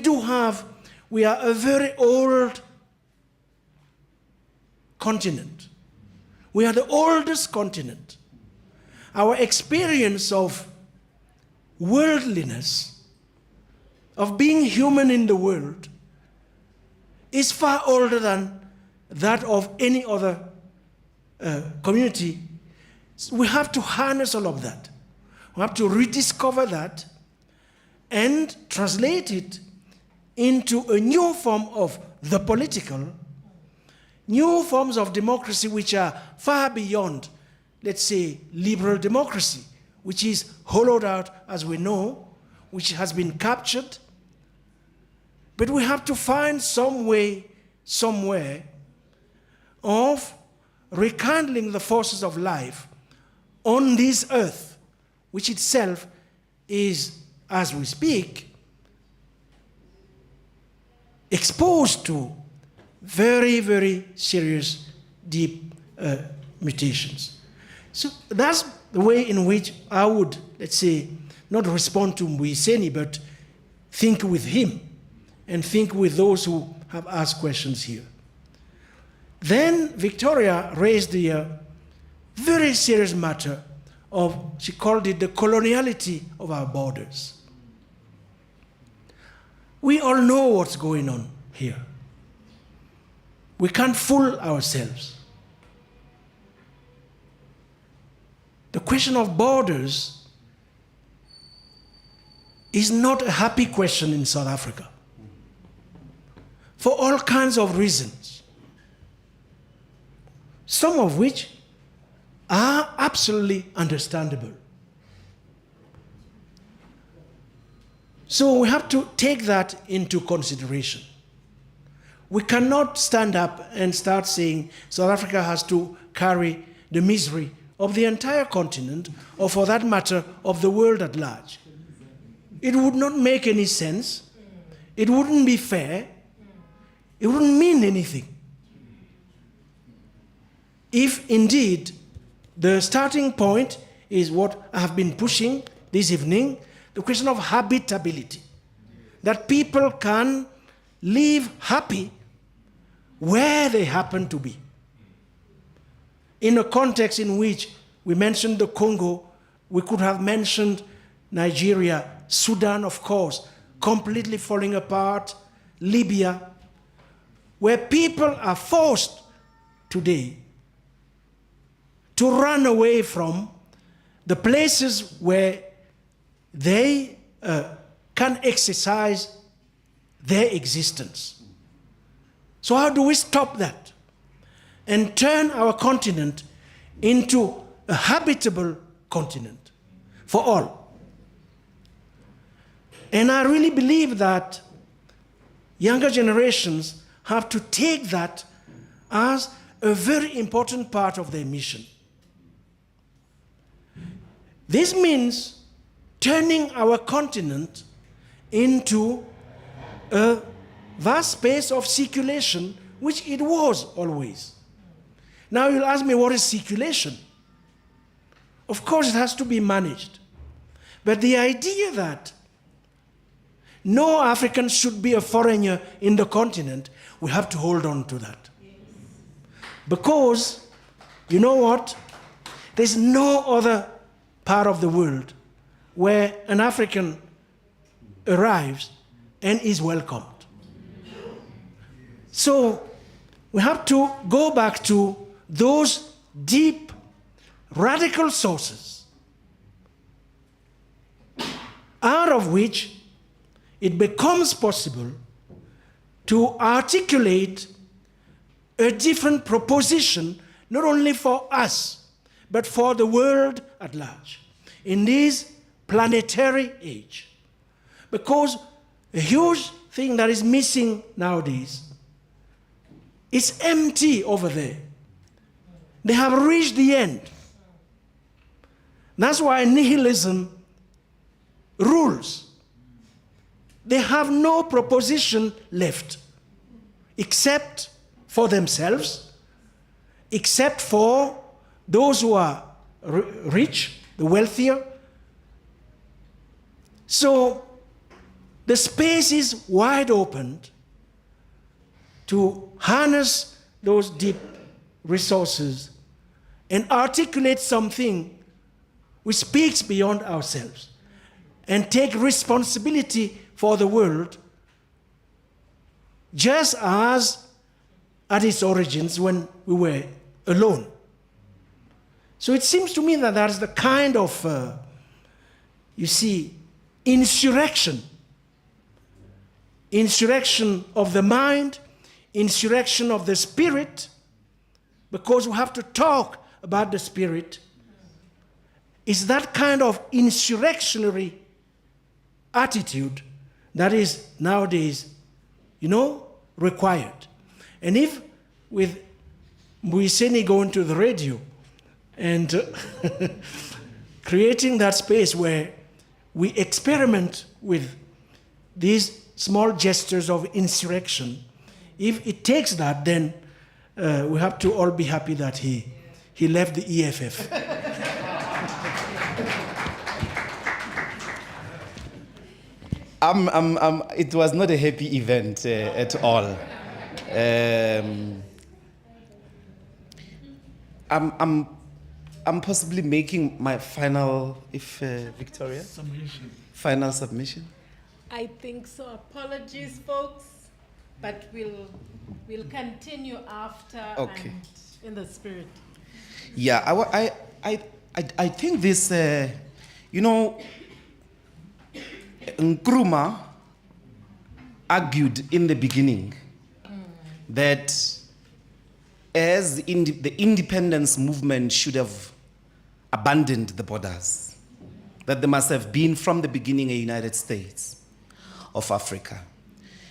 are a very old continent. We are the oldest continent. Our experience of worldliness, of being human in the world, is far older than that of any other community. We have to harness all of that. We have to rediscover that and translate it into a new form of the political, new forms of democracy which are far beyond, let's say, liberal democracy, which is hollowed out, as we know, which has been captured. But we have to find some way, somewhere, of rekindling the forces of life on this earth, which itself is, as we speak, exposed to very, very serious, deep mutations. So that's the way in which I would, let's say, not respond to Mbuyiseni, but think with him and think with those who have asked questions here. Then Victoria raised the very serious matter of, she called it the coloniality of our borders. We all know what's going on here. We can't fool ourselves. The question of borders is not a happy question in South Africa, for all kinds of reasons, some of which are absolutely understandable. So we have to take that into consideration. We cannot stand up and start saying South Africa has to carry the misery of the entire continent, or for that matter, of the world at large. It would not make any sense. It wouldn't be fair. It wouldn't mean anything. If indeed the starting point is what I have been pushing this evening, the question of habitability, that people can live happy where they happen to be. In a context in which we mentioned the Congo, we could have mentioned Nigeria, Sudan, of course, completely falling apart, Libya, where people are forced today to run away from the places where they can exercise their existence. So how do we stop that and turn our continent into a habitable continent for all? And I really believe that younger generations have to take that as a very important part of their mission. This means turning our continent into a vast space of circulation, which it was always. Now you'll ask me, what is circulation? Of course, it has to be managed. But the idea that no African should be a foreigner in the continent, we have to hold on to that. Because, you know what? There's no other part of the world where an African arrives and is welcomed. So we have to go back to those deep, radical sources, out of which it becomes possible to articulate a different proposition, not only for us, but for the world at large, in this planetary age. Because a huge thing that is missing nowadays is empty over there. They have reached the end. That's why nihilism rules. They have no proposition left except for themselves, except for those who are rich, the wealthier. So the space is wide open to harness those deep resources and articulate something which speaks beyond ourselves and take responsibility for the world, just as at its origins when we were alone. So it seems to me that that's the kind of, you see, insurrection of the mind, insurrection of the spirit, because we have to talk about the spirit, is that kind of insurrectionary attitude that is nowadays, required. And if with Mbuyiseni going to the radio and creating that space where we experiment with these small gestures of insurrection, if it takes that, then we have to all be happy that he left the EFF. It was not a happy event at all. I'm possibly making my final, Victoria? Submission. Final submission? I think so. Apologies, folks, but we'll continue after Okay. and in the spirit. Yeah, I think this, Nkrumah argued in the beginning that as the independence movement should have abandoned the borders, that there must have been from the beginning a United States of Africa.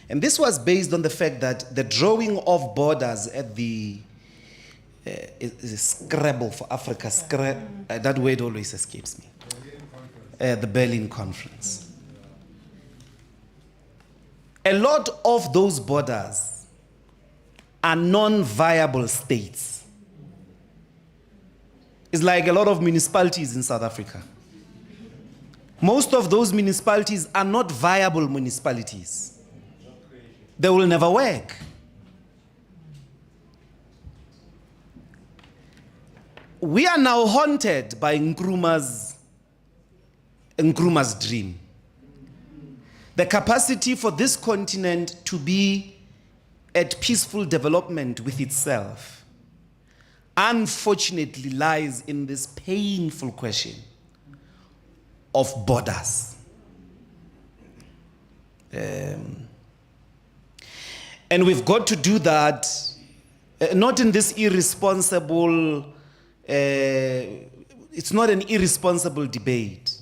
And this was based on the fact that the drawing of borders at the Scrabble for Africa, that word always escapes me, the Berlin Conference. A lot of those borders are non-viable states. It's like a lot of municipalities in South Africa. Most of those municipalities are not viable municipalities. They will never work. We are now haunted by Nkrumah's dream. The capacity for this continent to be at peaceful development with itself, unfortunately, lies in this painful question of borders. And we've got to do that, not in this irresponsible, it's not an irresponsible debate.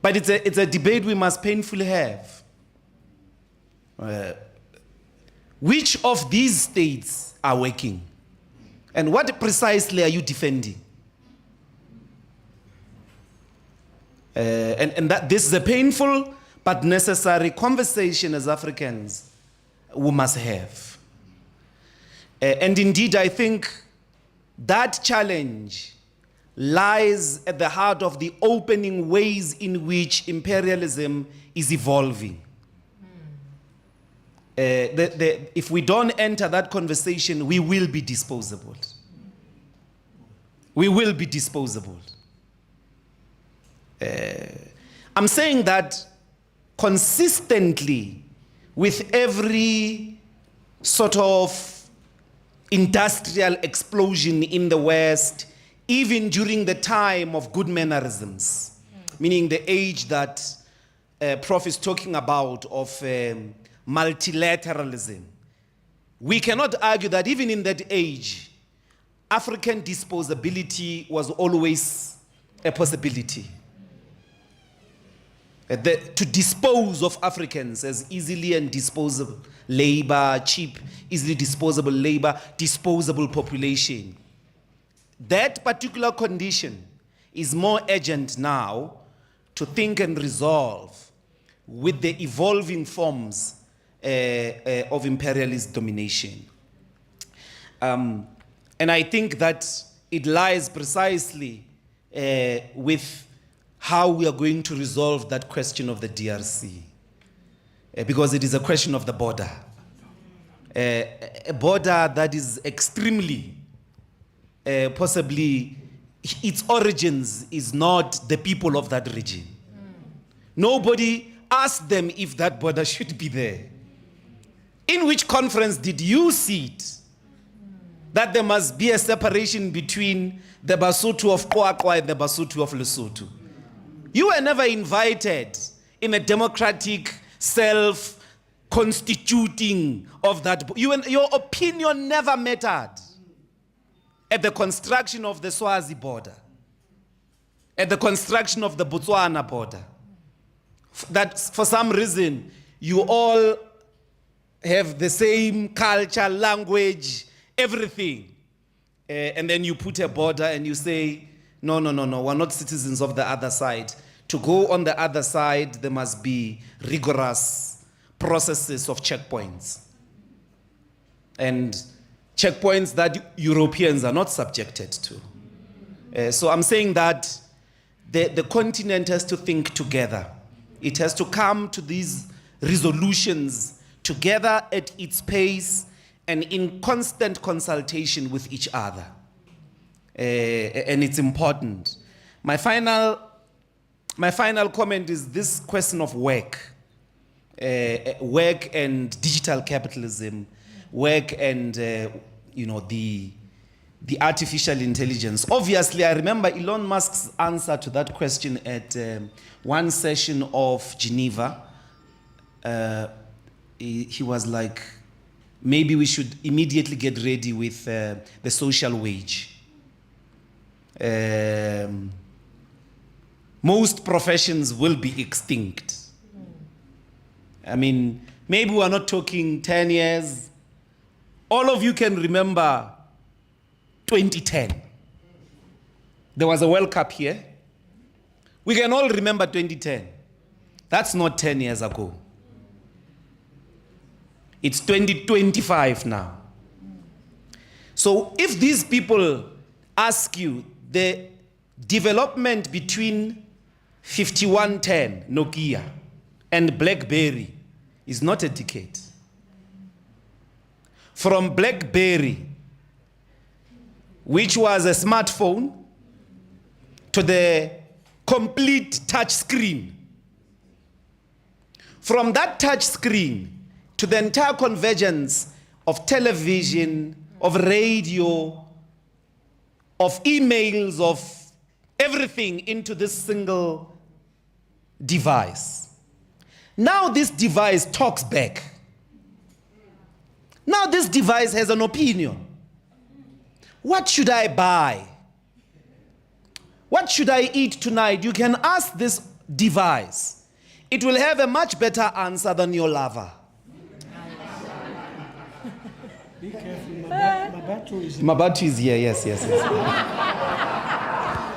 But it's a debate we must painfully have. Which of these states are working? And what precisely are you defending? And that this is a painful but necessary conversation as Africans we must have. And indeed, I think that challenge lies at the heart of the opening ways in which imperialism is evolving. If we don't enter that conversation, we will be disposable. We will be disposable. I'm saying that consistently with every sort of industrial explosion in the West, even during the time of good mannerisms, meaning the age that Prof is talking about of multilateralism. We cannot argue that even in that age, African disposability was always a possibility. To dispose of Africans as easily and disposable labor, cheap, easily disposable labor, disposable population. That particular condition is more urgent now to think and resolve with the evolving forms of imperialist domination. And I think that it lies precisely with how we are going to resolve that question of the DRC. Because it is a question of the border. A border that is extremely, possibly, its origins is not the people of that region. Nobody asked them if that border should be there. In which conference did you see it? That there must be a separation between the Basotho of Kwakwa and the Basotho of Lesotho. You were never invited in a democratic self-constituting of that. Your opinion never mattered at the construction of the Swazi border, at the construction of the Botswana border. That for some reason, you all have the same culture, language, everything. And then you put a border and you say, no, we're not citizens of the other side. To go on the other side, there must be rigorous processes of checkpoints. And checkpoints that Europeans are not subjected to. So I'm saying that the continent has to think together. It has to come to these resolutions together at its pace and in constant consultation with each other. And it's important. My final comment is this question of work. Work and digital capitalism, work and the artificial intelligence. Obviously, I remember Elon Musk's answer to that question at one session of Geneva. He was like, maybe we should immediately get ready with the social wage. Most professions will be extinct. I mean, maybe we're not talking 10 years. All of you can remember 2010. There was a World Cup here. We can all remember 2010. That's not 10 years ago. It's 2025 now. So if these people ask you, the development between 5110 Nokia and BlackBerry is not a decade. From BlackBerry, which was a smartphone, to the complete touch screen. From that touch screen to the entire convergence of television, of radio, of emails, of everything into this single device. Now this device talks back. Now this device has an opinion. What should I buy? What should I eat tonight? You can ask this device. It will have a much better answer than your lover. Be careful, Mabatu is Mabatu is here, yes.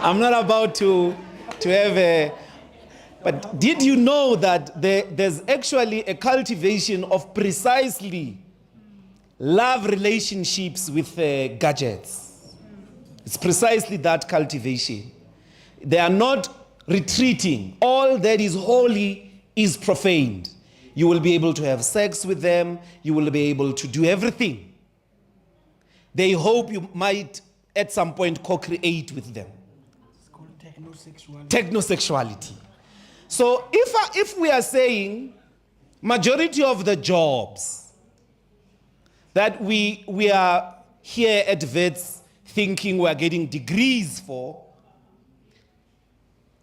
I'm not about to have a... But did you know that there's actually a cultivation of precisely love relationships with gadgets? It's precisely that cultivation. They are not retreating. All that is holy is profaned. You will be able to have sex with them. You will be able to do everything. They hope you might at some point co-create with them. It's called technosexuality. Technosexuality. So if we are saying majority of the jobs that we are here at VETS thinking we are getting degrees for,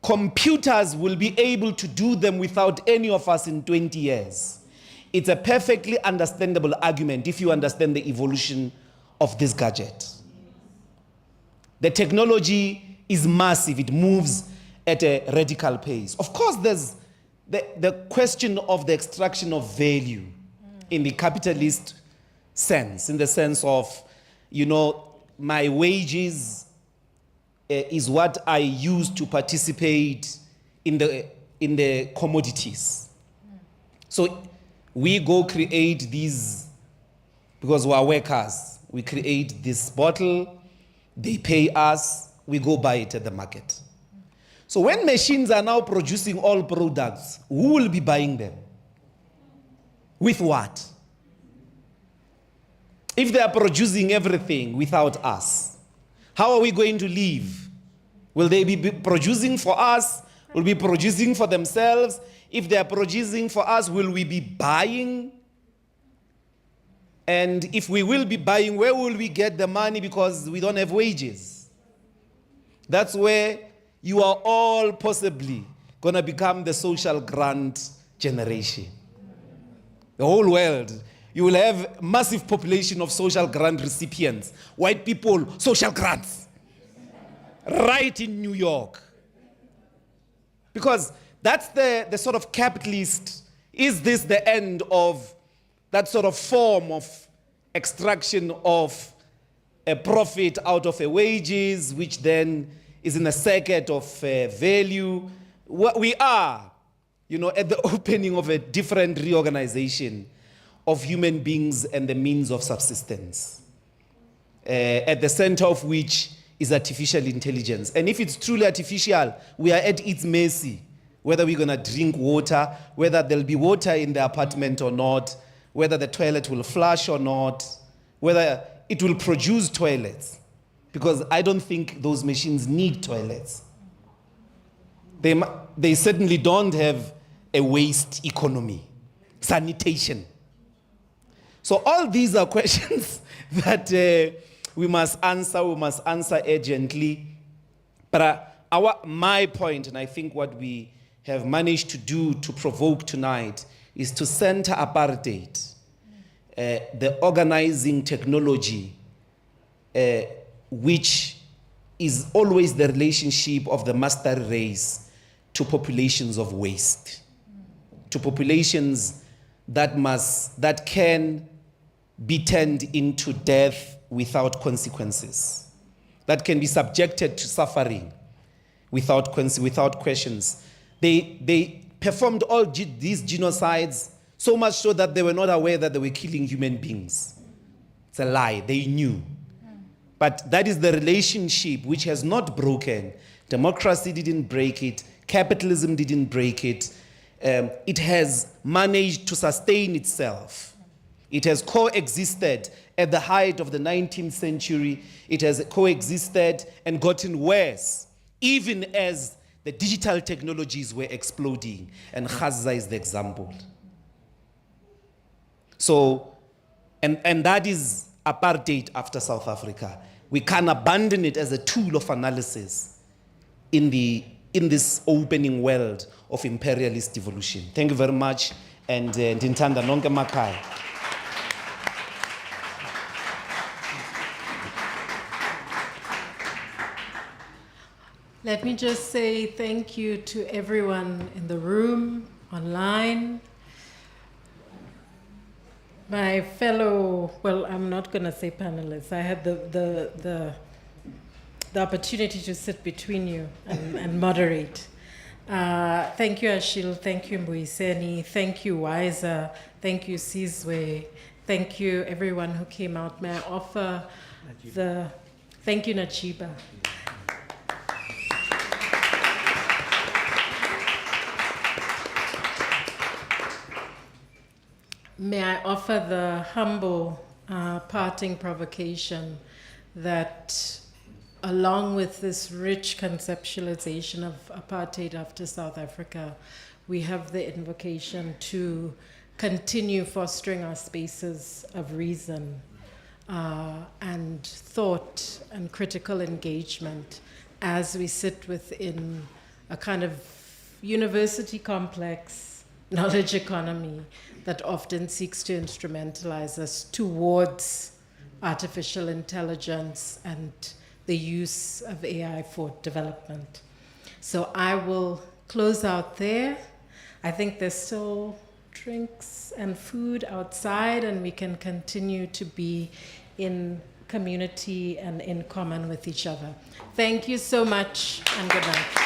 computers will be able to do them without any of us in 20 years. It's a perfectly understandable argument if you understand the evolution of this gadget. The technology is massive. It moves at a radical pace. Of course, there's the question of the extraction of value in the capitalist sense, in the sense of, my wages is what I use to participate in the commodities. So we go create these, because we are workers, we create this bottle, they pay us, we go buy it at the market. So when machines are now producing all products, who will be buying them? With what? If they are producing everything without us, how are we going to live? Will they be producing for us? Will be producing for themselves? If they are producing for us, will we be buying? And if we will be buying, where will we get the money because we don't have wages? That's where you are all possibly going to become the social grant generation. The whole world, you will have massive population of social grant recipients. White people, social grants. Right in New York. Because that's the sort of capitalist, is this the end of that sort of form of extraction of a profit out of a wages, which then is in a circuit of value? We are, at the opening of a different reorganization of human beings and the means of subsistence, at the center of which is artificial intelligence. And if it's truly artificial, we are at its mercy, whether we're going to drink water, whether there'll be water in the apartment or not, whether the toilet will flush or not, whether it will produce toilets. Because I don't think those machines need toilets. They certainly don't have a waste economy, sanitation. So all these are questions that we must answer urgently. But my point, and I think what we have managed to do to provoke tonight, is to center apartheid, the organizing technology, which is always the relationship of the master race to populations of waste, to populations that can be turned into death without consequences, that can be subjected to suffering without questions. They performed all these genocides, so much so that they were not aware that they were killing human beings. It's a lie, they knew. But that is the relationship which has not broken. Democracy didn't break it, capitalism didn't break it. It has managed to sustain itself. It has coexisted at the height of the 19th century. It has coexisted and gotten worse, even as the digital technologies were exploding. And Gaza is the example. So, and that is apartheid after South Africa. We can abandon it as a tool of analysis in this opening world of imperialist evolution. Thank you very much, and Ndintanda nonke makhaya. Let me just say thank you to everyone in the room, online. My fellow, well, I'm not going to say panelists. I had the opportunity to sit between you and moderate. Thank you, Achille. Thank you, Mbuyiseni. Thank you, Wiser. Thank you, Sizwe. Thank you, everyone who came out. May I offer thank you, Nachiba. May I offer the humble parting provocation that along with this rich conceptualization of apartheid after South Africa, we have the invocation to continue fostering our spaces of reason and thought and critical engagement as we sit within a kind of university complex knowledge economy that often seeks to instrumentalize us towards artificial intelligence and the use of AI for development. So I will close out there. I think there's still drinks and food outside, and we can continue to be in community and in common with each other. Thank you so much, and good night.